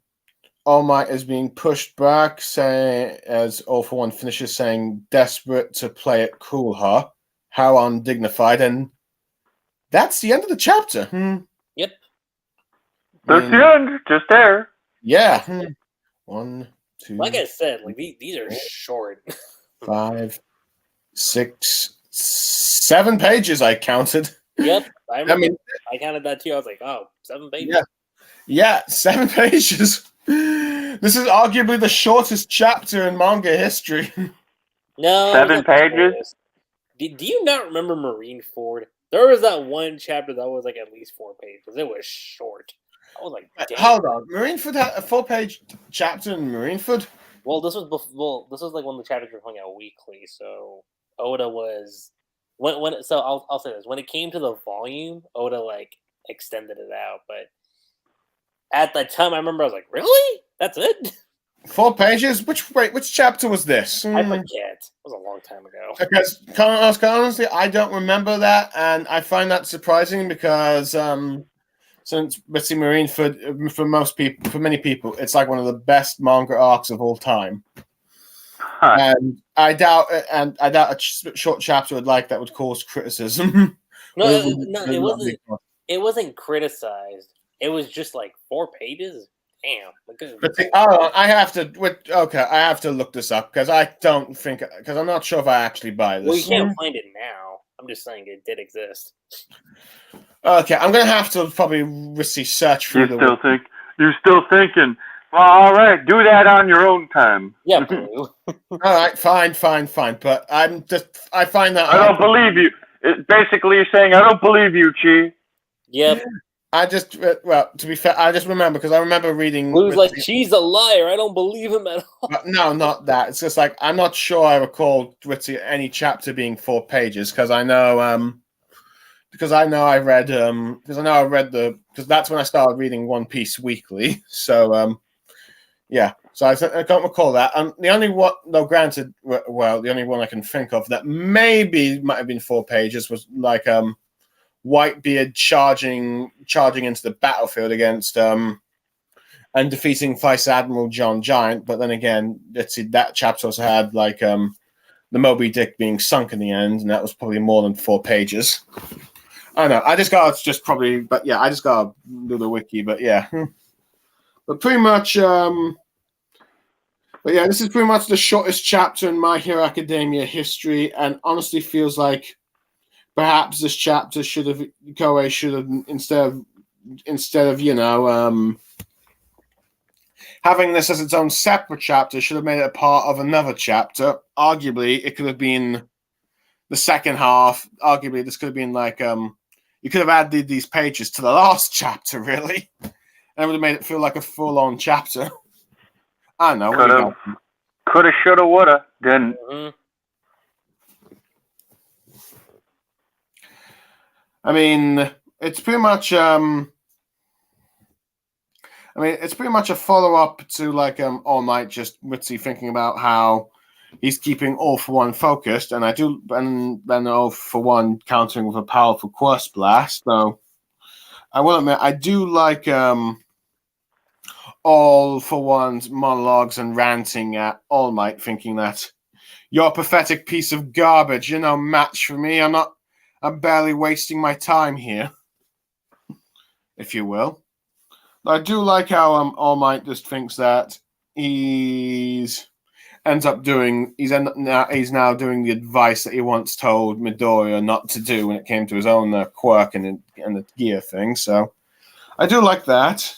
Might is being pushed back, saying as All for One finishes saying, desperate to play it cool, huh? How undignified. And that's the end of the chapter. Yep. That's the end. Just there. Yeah. 1, 2. Like I said, like these are short. 5, 6, 7 pages. I counted. Yep. I counted that too. I was like, oh, 7 pages. Yeah, 7 pages. This is arguably the shortest chapter in manga history. No. 7 pages? Do you not remember Marineford? There was that one chapter that was like at least 4 pages. It was short. I was like, damn. Hold on. Marineford had a 4-page chapter in Marineford? Well, this was like when the chapters were coming out weekly, so Oda was so I'll say this. When it came to the volume, Oda like extended it out, but at the time I remember I was like, really? That's it? 4 pages? Which chapter was this? I forget. It was a long time ago. Because honestly, I don't remember that, and I find that surprising because since Bitsy Marineford, for many people, it's like one of the best manga arcs of all time. Huh. And I doubt a short chapter would cause criticism. No, it wasn't. It wasn't criticized. It was just like 4 pages. Damn. I have to look this up because I'm not sure if I actually buy this. Well, you can't find it now. I'm just saying it did exist. Okay, I'm gonna have to probably search through You're still thinking. Well, all right, do that on your own time. Yeah, Blue. All right, fine. But I find that I don't believe you. Basically, you're saying I don't believe you, Chi. Yep. To be fair, I just remember because I remember reading. Blue's like, Chi's a liar. I don't believe him at all. No, not that. It's just like I'm not sure I recall any chapter being 4 pages because I know I read because that's when I started reading One Piece weekly. So yeah. So I can't recall that. The only one, though, granted, the only one I can think of that maybe might have been 4 pages was like Whitebeard charging into the battlefield against and defeating Vice Admiral John Giant. But then again, let's see, that chapter also had like the Moby Dick being sunk in the end, and that was probably more than 4 pages. I don't know. I just gotta do the wiki. But yeah, but pretty much. But yeah, this is pretty much the shortest chapter in My Hero Academia history, and honestly feels like perhaps this chapter Koei should have instead of having this as its own separate chapter, should have made it a part of another chapter. Arguably, it could have been the second half. Arguably, this could have been like you could have added these pages to the last chapter, really, and it would have made it feel like a full-on chapter. I don't know. Coulda, shoulda, woulda. Didn't. Mm-hmm. I mean, it's pretty much. It's pretty much a follow-up to like All Might, just Ritzy thinking about how he's keeping All for One focused, and then All for One countering with a powerful Quest Blast. So I will admit, I do like All for One's monologues and ranting at All Might, thinking that you're a pathetic piece of garbage. You're no match for me. I'm barely wasting my time here, if you will. I do like how All Might just thinks that he's now doing the advice that he once told Midoriya not to do when it came to his own quirk and the gear thing. So I do like that.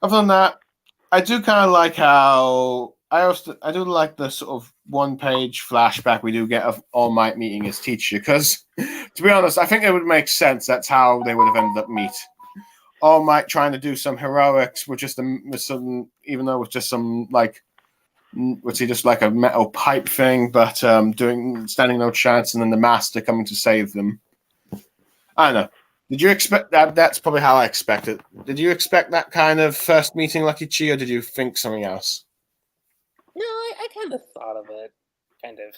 Other than that, I do kind of like how I do like the sort of 1-page flashback we do get of All Might meeting his teacher, because to be honest, I think it would make sense. That's how they would have ended up meet. All Might trying to do some heroics with just some like, was he just like a metal pipe thing, but standing no chance, and then the master coming to save them. I don't know. Did you expect that? That's probably how I expected. Did you expect that kind of first meeting Lucky Chi, or did you think something else? No, I kind of thought of it. Kind of.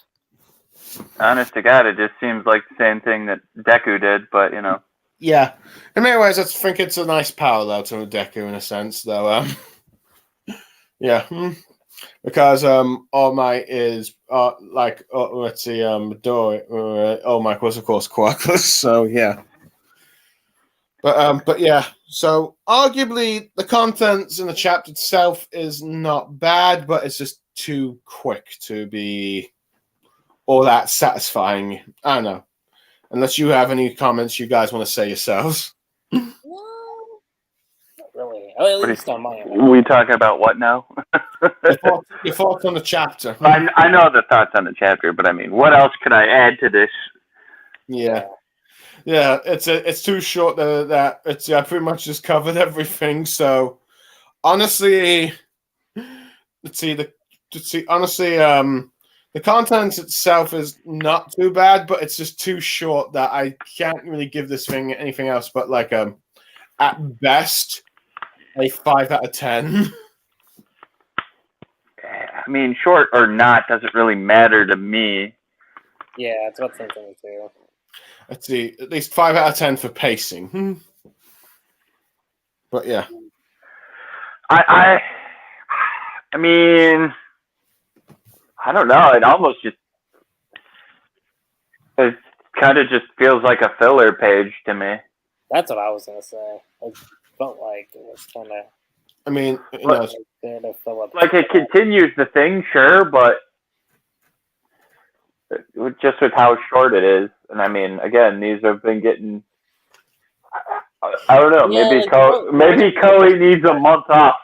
Honest to God, it just seems like the same thing that Deku did, but you know. Yeah. In many ways, I think it's a nice parallel to Deku in a sense, though. Yeah. Because All Might is let's see, All Might was of course quirkless, so yeah. But yeah, so arguably the contents in the chapter itself is not bad, but it's just too quick to be all that satisfying. I don't know. Unless you have any comments you guys want to say yourselves. No, not really. Oh, at least on my end. We talking about what now? Your thoughts on the chapter. I know the thoughts on the chapter, but I mean, what else could I add to this? Yeah. It's too short that it's I pretty much just covered everything. So honestly, the contents itself is not too bad, but it's just too short that I can't really give this thing anything else but like at best a 5 out of 10. I mean, short or not doesn't really matter to me. Yeah, that's what I'm thinking too. Let's see, at least 5 out of 10 for pacing. But yeah. I mean, I don't know. It almost just it kind of just feels like a filler page to me. That's what I was gonna say. It felt like it was kind of. I mean, like it continues the thing, sure, but just with how short it is, and I mean, again, these have been getting. I don't know. Yeah, maybe Koei needs a month off.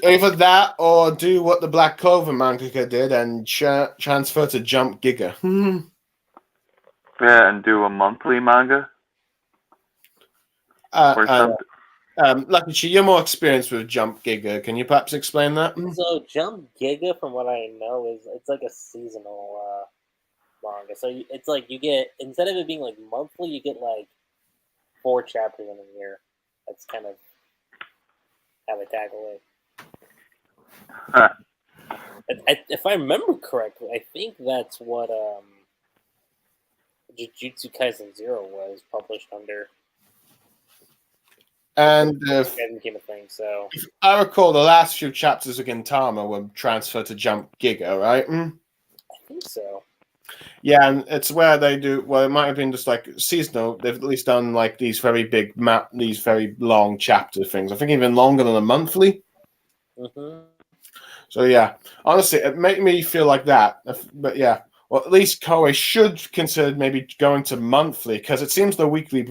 Either that or do what the Black Clover manga did and transfer to Jump Giga. Yeah, and do a monthly manga. Or something. Lucky Chi, you're more experienced with Jump Giga. Can you perhaps explain that? So Jump Giga, from what I know, is it's like a seasonal manga. So it's like you get, instead of it being like monthly, you get like 4 chapters in a year. That's kind of how they tackle it. Huh. If I remember correctly, I think that's what Jujutsu Kaisen 0 was published under. And became a thing, so if I recall, the last few chapters of Gintama were transferred to Jump Giga, right? I think so. Yeah, and it's where they do. Well, it might have been just like seasonal. They've at least done like these very big these very long chapter things. I think even longer than a monthly. Mm-hmm. So yeah, honestly, it made me feel like that. But yeah, well, at least Koei should consider maybe going to monthly because it seems the weekly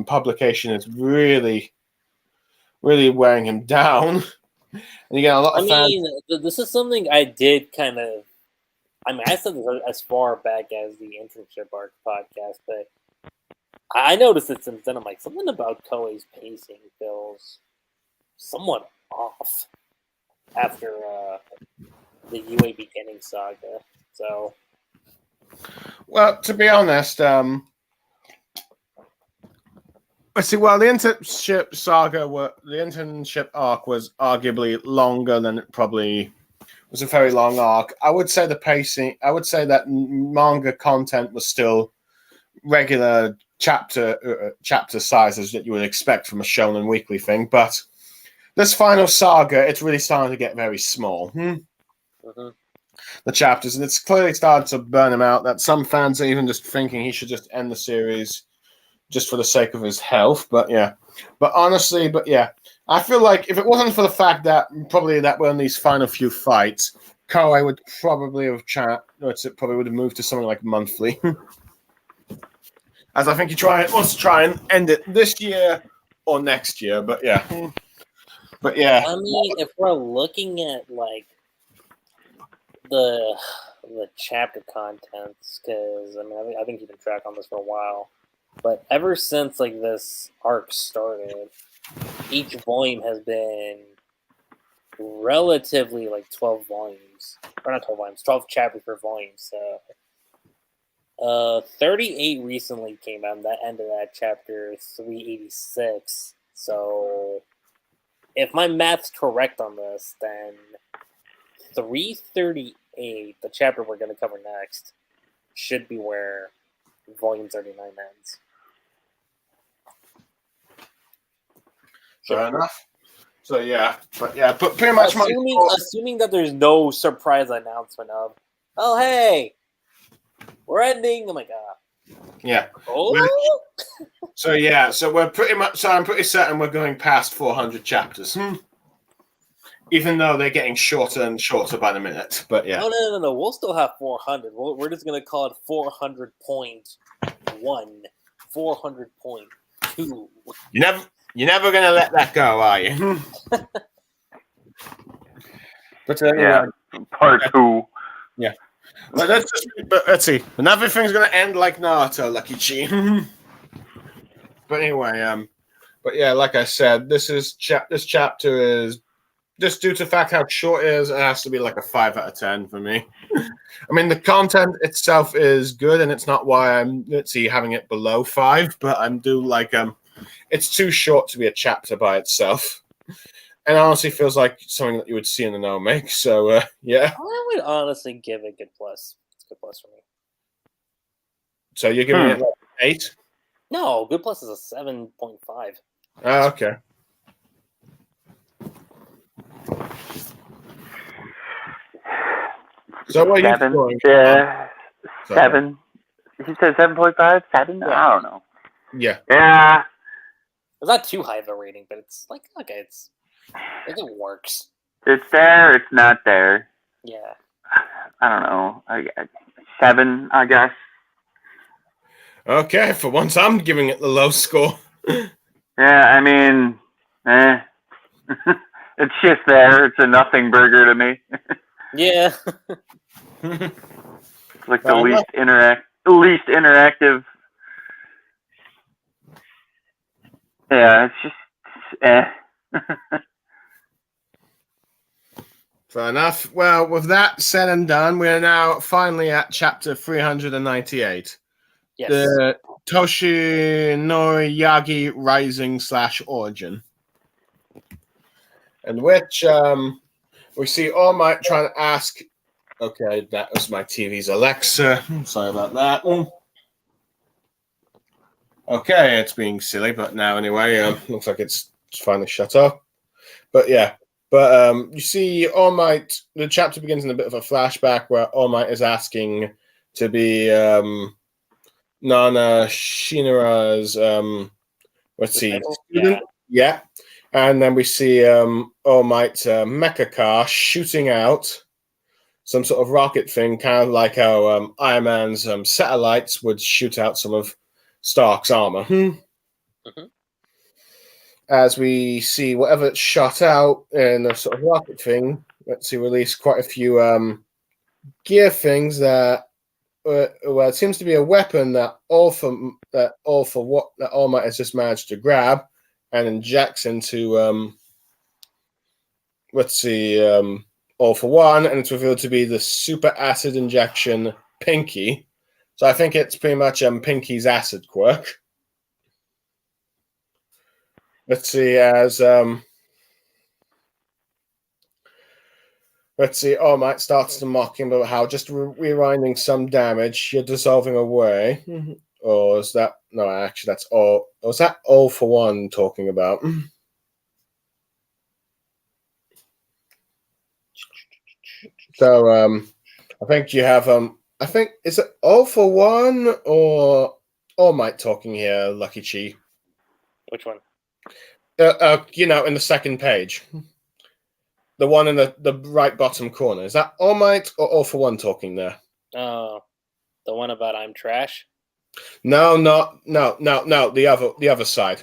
publication is really wearing him down. And you get a lot of fans. This is something I did kind of. I mean, I said this as far back as the internship arc podcast, but I noticed it since then. I'm like, something about Koei's pacing feels somewhat off after the UA beginning saga. So, well, to be honest, let's see. Well, the internship arc was arguably longer than it probably was a very long arc. I would say the pacing. I would say that manga content was still regular chapter sizes that you would expect from a Shonen Weekly thing, but this final saga, it's really starting to get very small. mm-hmm. The chapters, and it's clearly started to burn him out. That some fans are even just thinking he should just end the series just for the sake of his health. But yeah, I feel like if it wasn't for the fact that probably that were in these final few fights, Koei would probably have moved to something like monthly. As I think he wants to try and end it this year or next year. But yeah. I mean, if we're looking at like the chapter contents, because I mean, I've been keeping track on this for a while, but ever since like this arc started, each volume has been relatively like 12 volumes, or not 12 volumes, 12 chapters per volume. So, 38 recently came out, and that ended at chapter 386. So, if my math's correct on this, then 338, the chapter we're going to cover next, should be where Volume 39 ends. Fair enough. So but pretty much assuming that there's no surprise announcement of, oh hey, we're ending. Oh my god. Yeah. Oh. So we're pretty much. So I'm pretty certain we're going past 400 chapters. Even though they're getting shorter and shorter by the minute, but yeah. No. We'll still have 400. We're just gonna call it 400.1, 400.2. You're never gonna let that go, are you? But yeah, part 2. Yeah. But let's see. And everything's gonna end like Naruto, Lucky Chi. But anyway, but yeah, like I said, this chapter is just due to the fact how short it is, it has to be like a 5 out of 10 for me. I mean, the content itself is good, and it's not why I'm having it below 5, but I'm it's too short to be a chapter by itself. And honestly feels like something that you would see in the no make. So yeah. I would honestly give it a good plus. It's a good plus for me. So you're giving it like 8? No, good plus is a 7.5. Oh, okay. So what are 7? you Yeah, 7. He said 7.5? 7? Yeah. I don't know. Yeah. Yeah. It's not too high of a rating, but it's like, okay, it works. It's there, it's not there. Yeah. I don't know. 7, I guess. Okay, for once I'm giving it the low score. Yeah, I mean, it's just there. It's a nothing burger to me. Yeah. It's like the least interactive. Yeah, it's just Fair enough. Well, with that said and done, we are now finally at chapter 398. Yes. The Toshinori Rising / Origin. In which we see All Might trying to ask. Okay, that was my TV's Alexa. Sorry about that. Okay, it's being silly, but now anyway, looks like it's finally shut up. But yeah. But you see, All Might. The chapter begins in a bit of a flashback where All Might is asking to be Nana Shinara's student. Yeah. And then we see All Might's mecha car shooting out some sort of rocket thing, kind of like how Iron Man's satellites would shoot out some of Stark's armor. Mm-hmm. As we see whatever it's shot out in a sort of rocket thing, release quite a few gear things that well, it seems to be a weapon that All Might has just managed to grab and injects into All for One, and it's revealed to be the super acid injection Pinky. So I think it's pretty much Pinky's acid quirk. All Might starts to mock him about how just rewinding some damage, you're dissolving away. Or is that... No, actually, that's all... Was that All for One talking about? So, I think you have... I think... Is it All for One or All Might talking here, Lucky Chi? Which one? In the second page. The one in the right bottom corner. Is that All Might or All for One talking there? Oh, the one about I'm trash? No. The other side.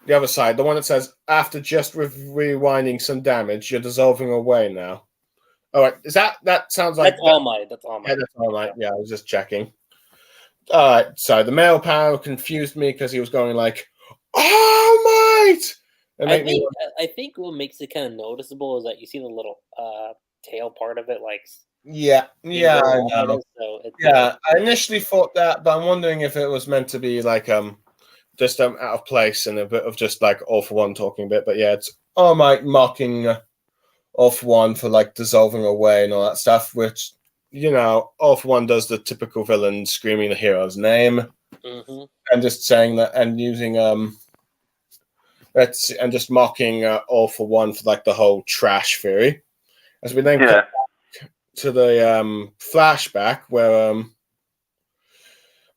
The other side. The one that says, after just rewinding some damage, you're dissolving away now. All right. Is that sounds like... That's All Might. That's All Might. Yeah, that's All Might. Yeah, I was just checking. All right. So the male panel confused me because he was going like, All Might! I think what makes it kind of noticeable is that you see the little tail part of it, like Yeah, yeah, I know. So Yeah, I initially thought that, but I'm wondering if it was meant to be like just out of place and a bit of just like All for One talking a bit. But yeah, it's All Might mocking All for One for like dissolving away and all that stuff, which All for One does the typical villain screaming the hero's name and just saying that and using and just mocking All for One for like the whole trash theory. As we then cut to the flashback where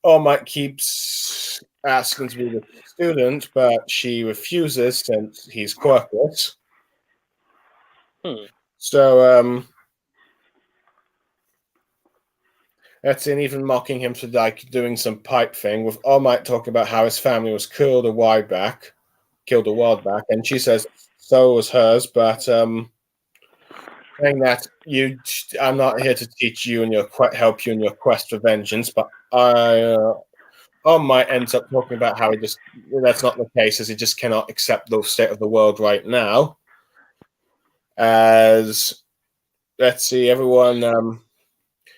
All Might keeps asking to be the student, but she refuses since he's quirkless. So that's in even mocking him for like doing some pipe thing with All Might talking about how his family was killed a while back, and she says so was hers, but saying that I'm not here to teach you and help you in your quest for vengeance, but All Might ends up talking about how that's not the case, as he just cannot accept the state of the world right now. As let's see, everyone.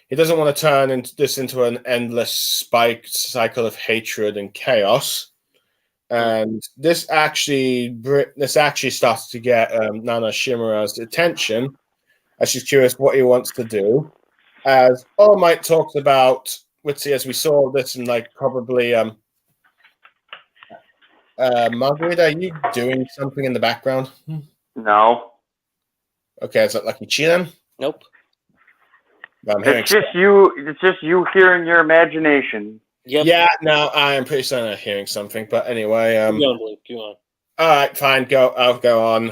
He doesn't want to turn into an endless spiked cycle of hatred and chaos. And this actually starts to get Nana Shimura's attention, as she's curious what he wants to do. As All Might talks about, let's see, as we saw this in like probably Margaret, are you doing something in the background? No. Okay, is that Lucky Chi then? Nope. It's just you hearing your imagination. Yep. Yeah, no, I am pretty certain I'm hearing something. But anyway, Keep on. All right, fine. I'll go on.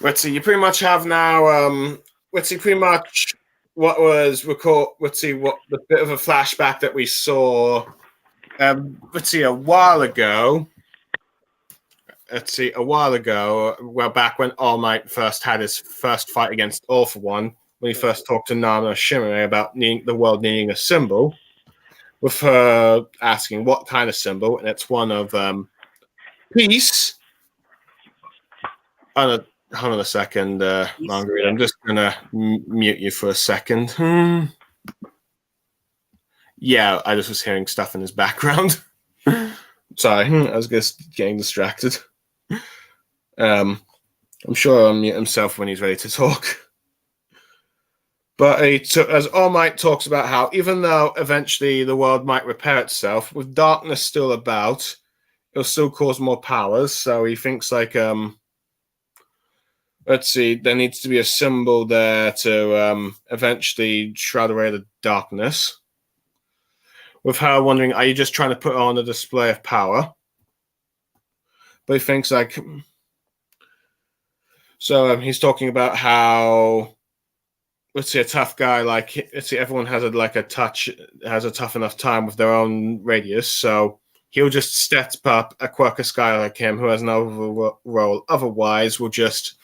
Let's see. You pretty much have now. Let's see. Pretty much what was record. Let's see what the bit of a flashback that we saw. Let's see. A while ago. Well, back when All Might first had his first fight against All for One, when he first talked to Nana Shimura about the world needing a symbol, with her asking what kind of symbol, and it's one of peace. Hold on a second, Margaret. I'm just gonna mute you for a second. Yeah, I just was hearing stuff in his background. Sorry, I was just getting distracted. I'm sure he'll mute himself when he's ready to talk. But as All Might talks about how even though eventually the world might repair itself, with darkness still about, it'll still cause more powers. So he thinks like let's see, there needs to be a symbol there to eventually shroud away the darkness. With her wondering, are you just trying to put on a display of power? But he thinks like, so he's talking about how, let's see, a tough guy, like, let's see, everyone has a tough enough time with their own radius, so he'll just step up a quirkless guy like him who has no role. Otherwise, will just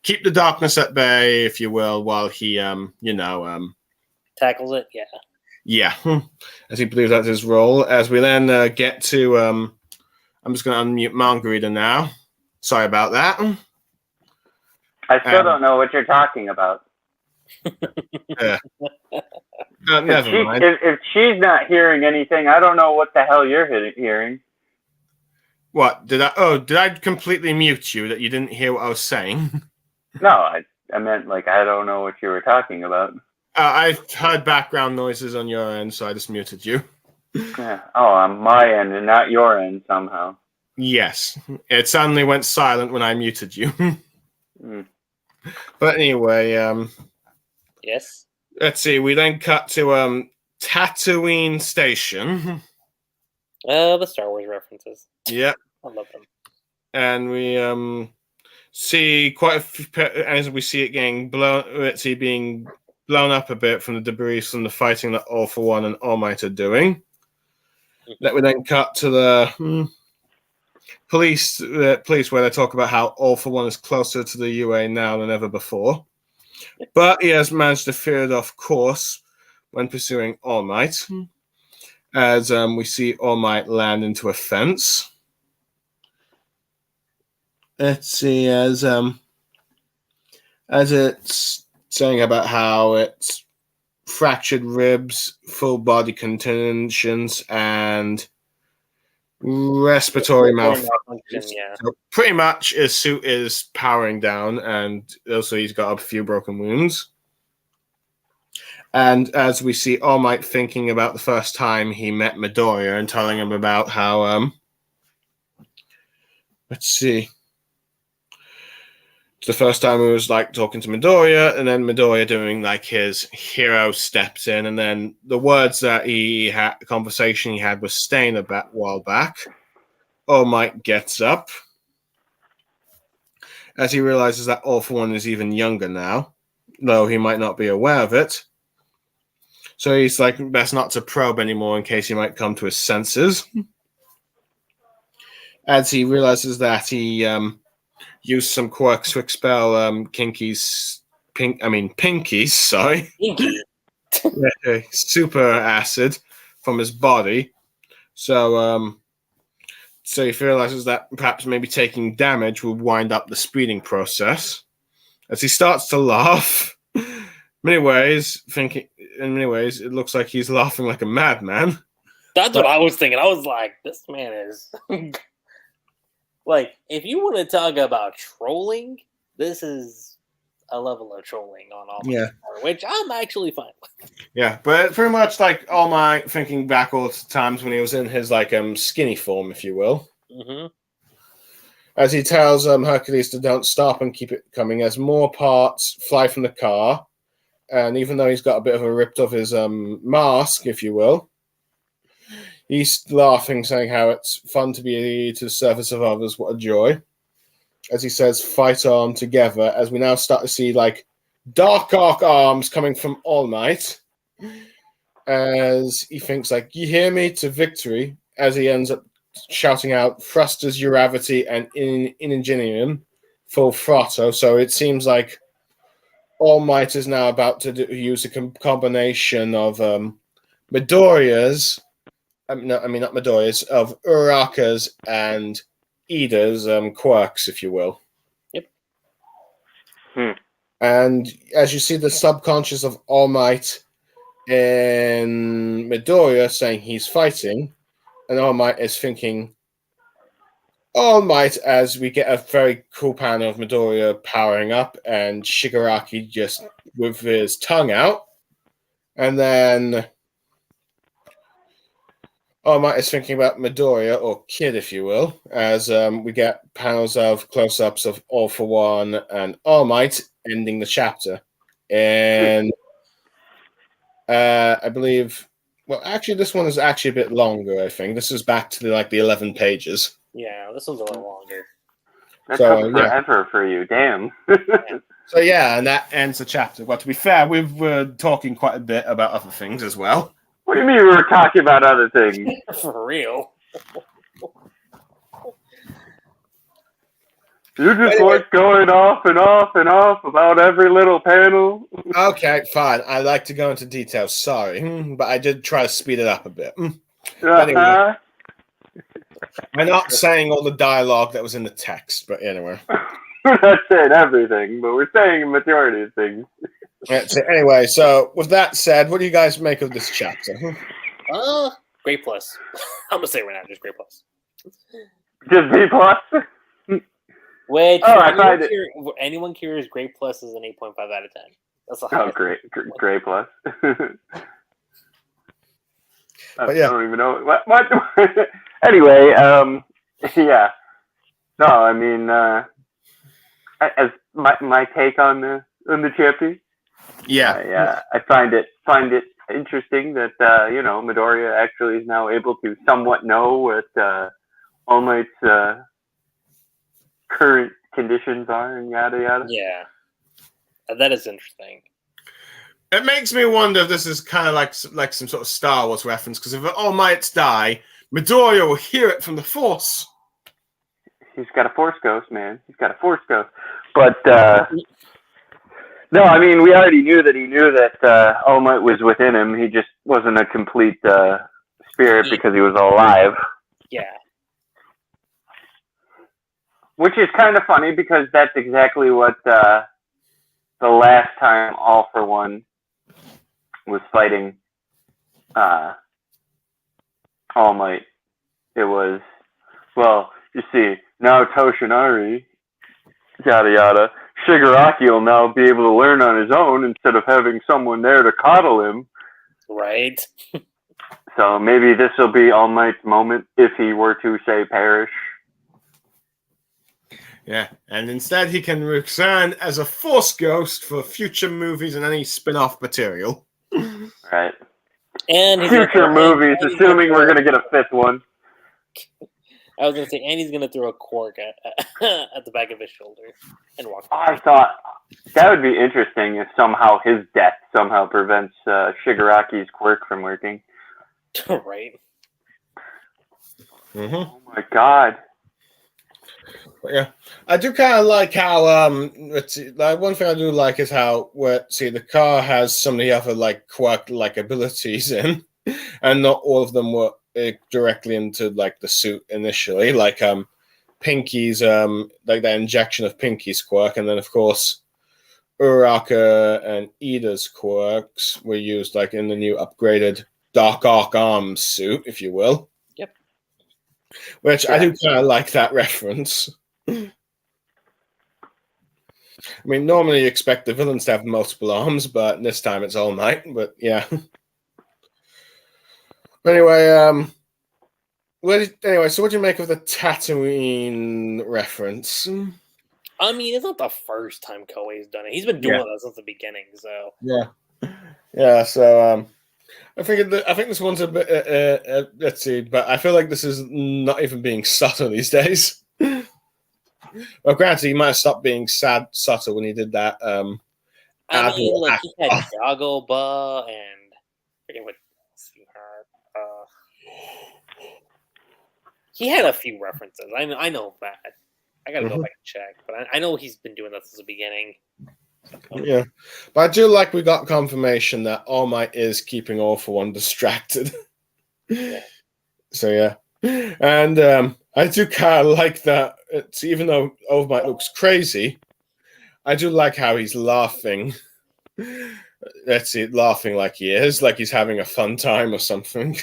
keep the darkness at bay, if you will, while he, tackles it. Yeah, as he believes that's his role. As we then get to, I'm just going to unmute Mangareader now. Sorry about that. I still don't know what you're talking about. Never mind. If she's not hearing anything, I don't know what the hell you're hearing. What did I completely mute you that you didn't hear what I was saying? No, I meant like I don't know what you were talking about. I heard background noises on your end, so I just muted you. Yeah. Oh, on my end and not your end somehow. Yes, it suddenly went silent when I muted you. But anyway, yes. Let's see. We then cut to Tatooine Station. The Star Wars references. Yep, I love them. And we see quite a few, as we see it getting blown. Let's see, being blown up a bit from the debris from the fighting that All for One and All Might are doing. That we then cut to the police where they talk about how All for One is closer to the UA now than ever before. But he has managed to veer it off course when pursuing All Might. As we see All Might land into a fence. Let's see, as it's saying about how it's fractured ribs, full body contusions, and respiratory malfunction. Yeah. So pretty much his suit is powering down, and also he's got a few broken wounds. And as we see All Might thinking about the first time he met Midoriya and telling him about how, let's see, it's the first time he was like talking to Midoriya, and then Midoriya doing like his hero steps in, and then the words that he had, the conversation he had with Stain a while back. All Might gets up as he realizes that All For One is even younger now, though he might not be aware of it. So he's like, best not to probe anymore in case he might come to his senses. As he realizes that he used some quirks to expel Pinky's, sorry. Pinky. Super acid from his body. So he realizes that perhaps maybe taking damage will wind up the speeding process. As he starts to laugh, in many ways, it looks like he's laughing like a madman. That's what I was thinking. I was like, this man is like, if you want to talk about trolling, this is a level of trolling on all my part, which I'm actually fine with. Yeah, but pretty much like All Might thinking back all the times when he was in his like skinny form, if you will. Mm-hmm. As he tells Hercules to don't stop and keep it coming, as more parts fly from the car, and even though he's got a bit of a ripped off his mask, if you will, he's laughing, saying how it's fun to be to the service of others. What a joy! As he says, "Fight on together." As we now start to see like dark arms coming from All Might, as he thinks like, "You hear me?" to victory. As he ends up shouting out thrusters, Uravity, and Ingenium full throttle. So it seems like All Might is now about to use a combination of Midoriya's, not Midoriya's, of Uraraka's and Ida's quirks, if you will. Yep. And as you see the subconscious of All Might in Midoriya saying he's fighting, and All Might is thinking All Might, as we get a very cool panel of Midoriya powering up and Shigaraki just with his tongue out. And then All Might is thinking about Midoriya, or Kid, if you will, as we get panels of close-ups of All For One and All Might ending the chapter. And I believe... Well, actually, this one is actually a bit longer, I think. This is back to the 11 pages. Yeah, this one's a little longer. That took forever for you, damn. So, yeah, and that ends the chapter. Well, to be fair, we were talking quite a bit about other things as well. What do you mean we were talking about other things? For real. You're just like going off and off and off about every little panel. Okay, fine. I like to go into details. Sorry, but I did try to speed it up a bit. Anyway, I'm not saying all the dialogue that was in the text, but anyway. We're not saying everything, but we're saying a majority of things. That's it. Anyway, so with that said, what do you guys make of this chapter? Great plus. I'm gonna say right now, just great plus. Just B plus. Which I find anyone curious, great plus is an 8.5 out of 10. That's all. Great plus. But yeah. I don't even know what. Anyway, yeah. No, I mean, as my take on the chapter. Yeah. I find it interesting that Midoriya actually is now able to somewhat know what All Might's current conditions are and yada yada. Yeah, that is interesting. It makes me wonder if this is kind of like some sort of Star Wars reference, because if All Mights die, Midoriya will hear it from the Force. He's got a Force ghost, man. He's got a Force ghost. But no, I mean, we already knew that he knew that All Might was within him. He just wasn't a complete spirit because he was alive. Yeah. Which is kind of funny because that's exactly what the last time All for One was fighting All Might, it was, well, you see, now Toshinari, yada yada, Shigaraki will now be able to learn on his own instead of having someone there to coddle him. Right. So maybe this will be All Might's moment if he were to, say, perish. Yeah, and instead he can return as a Force Ghost for future movies and any spin-off material. Right. And future movies, assuming we're going to get a fifth one. I was going to say, and he's going to throw a cork at the back of his shoulder and walk I thought that would be interesting if somehow his death somehow prevents Shigaraki's quirk from working. Right. Mm-hmm. Oh my god. But yeah, I do kind of like how let's see, like one thing I do like is how the car has some of the other like quirk like abilities in, and not all of them were directly into like the suit initially. Like Pinky's like that injection of Pinky's quirk, and then of course Uraraka and Ida's quirks were used like in the new upgraded Dark Arc Arms suit, if you will. Yep. Which I do kind of like that reference. I mean, normally you expect the villains to have multiple arms, but this time it's All Might. But yeah. Anyway, so what do you make of the Tatooine reference? I mean, it's not the first time Koei's done it. He's been doing that since the beginning. So yeah. So I think this one's a bit. Let's see, but I feel like this is not even being subtle these days. Well, granted, he might have stopped being subtle when he did that. I mean, like he had Dagobah and I forget what else he had. He had a few references. I know that. I gotta go back and check, but I know he's been doing that since the beginning. Yeah, but I do like we got confirmation that All Might is keeping All for One distracted. Yeah. So yeah, and I do kind of like that. Even though All Might looks crazy, I do like how he's laughing. Let's see, laughing like he is, like he's having a fun time or something.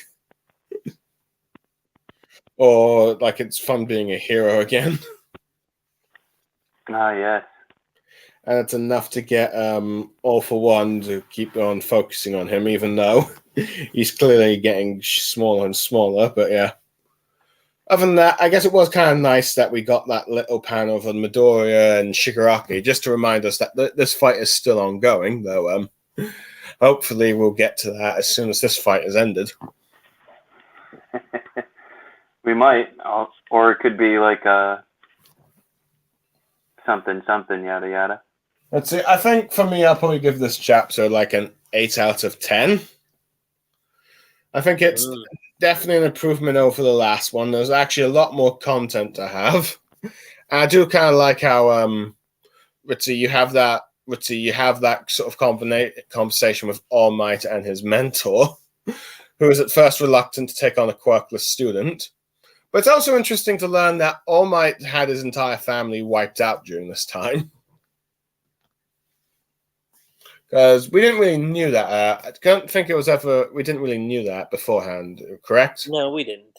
Or like it's fun being a hero again. Ah, yes. And it's enough to get All for One to keep on focusing on him, even though he's clearly getting smaller and smaller. But yeah. Other than that, I guess it was kind of nice that we got that little panel of Midoriya and Shigaraki, just to remind us that this fight is still ongoing, though hopefully we'll get to that as soon as this fight has ended. We might, or it could be like a something, yada yada. Let's see. I think for me, I'll probably give this chapter like an 8 out of 10. I think it's definitely an improvement over the last one. There's actually a lot more content to have. And I do kind of like how you have that sort of conversation with All Might and his mentor, who is at first reluctant to take on a quirkless student. But it's also interesting to learn that All Might had his entire family wiped out during this time. Because we didn't really knew that. I don't think it was ever. We didn't really knew that beforehand. Correct? No, we didn't.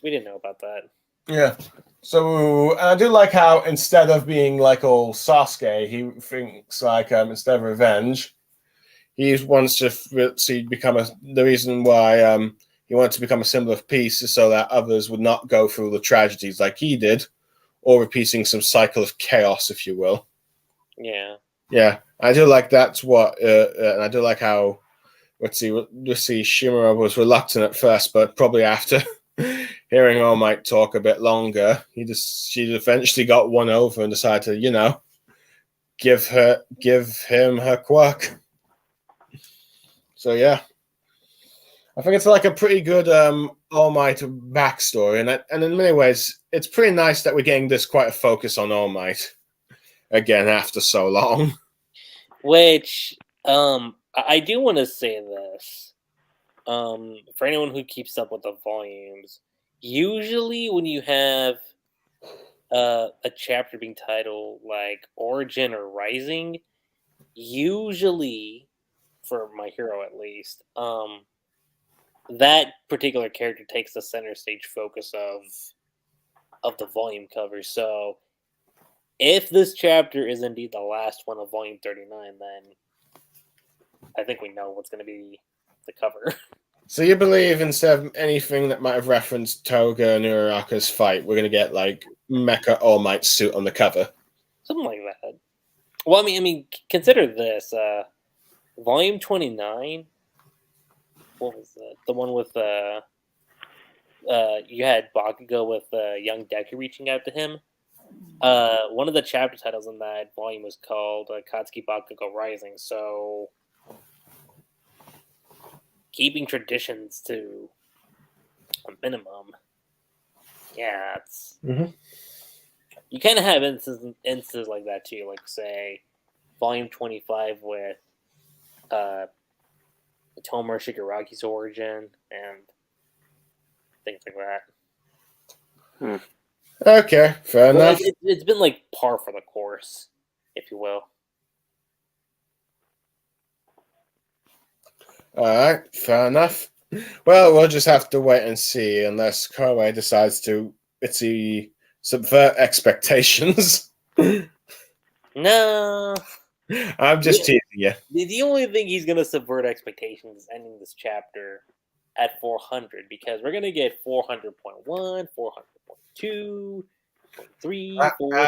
We didn't know about that. Yeah. So, and I do like how instead of being like all Sasuke, he thinks like instead of revenge, he wants to become the reason why he wanted to become a symbol of peace, is so that others would not go through the tragedies like he did, or repeating some cycle of chaos, if you will. Yeah. Yeah, I do like that's what, and I do like how, Shimura was reluctant at first, but probably after hearing All Might talk a bit longer, she eventually got won over and decided to, give him her quirk. So yeah, I think it's like a pretty good All Might backstory, and in many ways, it's pretty nice that we're getting this quite a focus on All Might again after so long. Which, I do want to say this. For anyone who keeps up with the volumes, usually when you have a chapter being titled like Origin or Rising, usually for my hero at least, that particular character takes the center stage focus of the volume cover. So if this chapter is indeed the last one of volume 39, then I think we know what's going to be the cover. So you believe instead of anything that might have referenced Toga and Uraraka's fight, we're going to get like Mecha All Might suit on the cover? Something like that. Well, I mean, consider this. Volume 29, what was that? The one with you had Bakugo with young Deku reaching out to him. One of the chapter titles in that volume was called Katsuki Bakugo Rising. So keeping traditions to a minimum. Yeah, it's you kind of have instances like that too. Like say, volume 25 with Tomoe Shigaraki's origin and things like that. Okay, fair enough. It's been like par for the course, if you will. All right, fair enough. Well, we'll just have to wait and see, unless Koei decides to subvert expectations. No, I'm just teasing you. The only thing he's gonna subvert expectations is ending this chapter at 400 because we're gonna get 400.1, 400.2, 0.3, 4.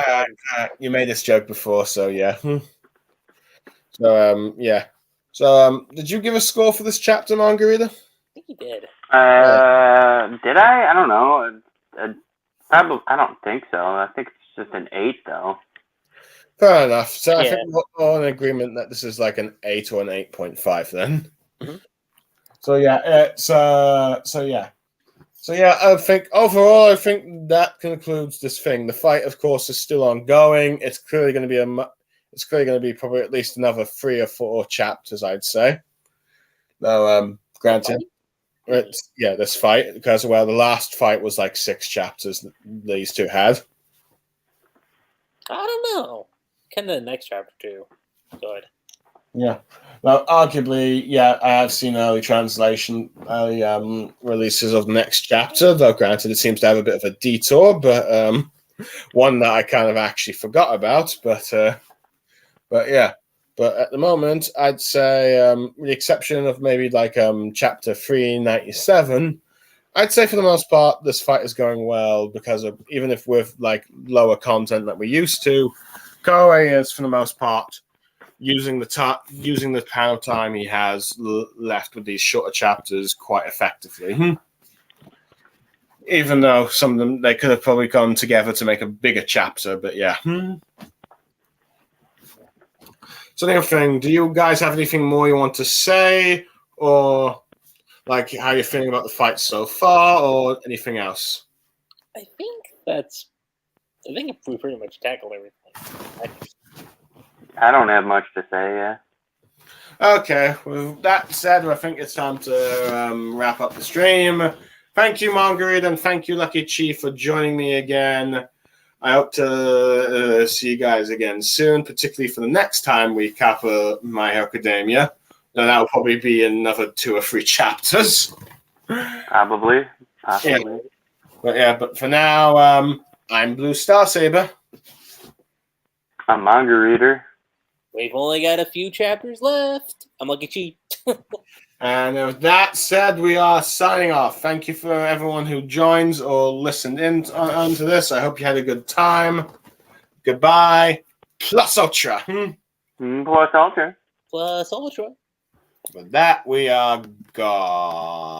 You made this joke before, so yeah. So yeah. So did you give a score for this chapter, Mangareader? I think he did. Did I? I don't know. Probably. I don't think so. I think it's just an 8, though. Fair enough. So I Yeah. think we're all in agreement that this is like an 8 or an 8.5 then. Mm-hmm. So yeah, So yeah, I think overall, I think that concludes this thing. The fight, of course, is still ongoing. It's clearly going to be probably at least another 3 or 4 chapters, I'd say. Now, granted, this fight, because the last fight was like 6 chapters that these two had. I don't know. Kind of the next chapter too. Good. Yeah. Well, arguably, yeah, I have seen early releases of the next chapter, though granted it seems to have a bit of a detour, but one that I kind of actually forgot about. But yeah. But at the moment, I'd say, with the exception of maybe like chapter 397, I'd say for the most part, this fight is going well because of, even if with like lower content that we're used to, Koei is for the most part using the panel time he has left with these shorter chapters quite effectively. Even though some of them, they could have probably gone together to make a bigger chapter, but yeah. So the other thing, do you guys have anything more you want to say, or like how you're feeling about the fight so far, or anything else? I think we pretty much tackled everything. I don't have much to say, yeah. Okay, with that said, I think it's time to wrap up the stream. Thank you, Mangareader, and thank you, Lucky Chi, for joining me again. I hope to see you guys again soon, particularly for the next time we cover My Hero Academia. Then that'll probably be another 2 or 3 chapters. Possibly. Yeah. But for now, I'm Blue Star Saber. I'm Mangareader. We've only got a few chapters left. I'm Lucky Chi. And with that said, we are signing off. Thank you for everyone who joins or listened in onto this. I hope you had a good time. Goodbye. Plus Ultra. Plus Ultra. Plus Ultra. With that, we are gone.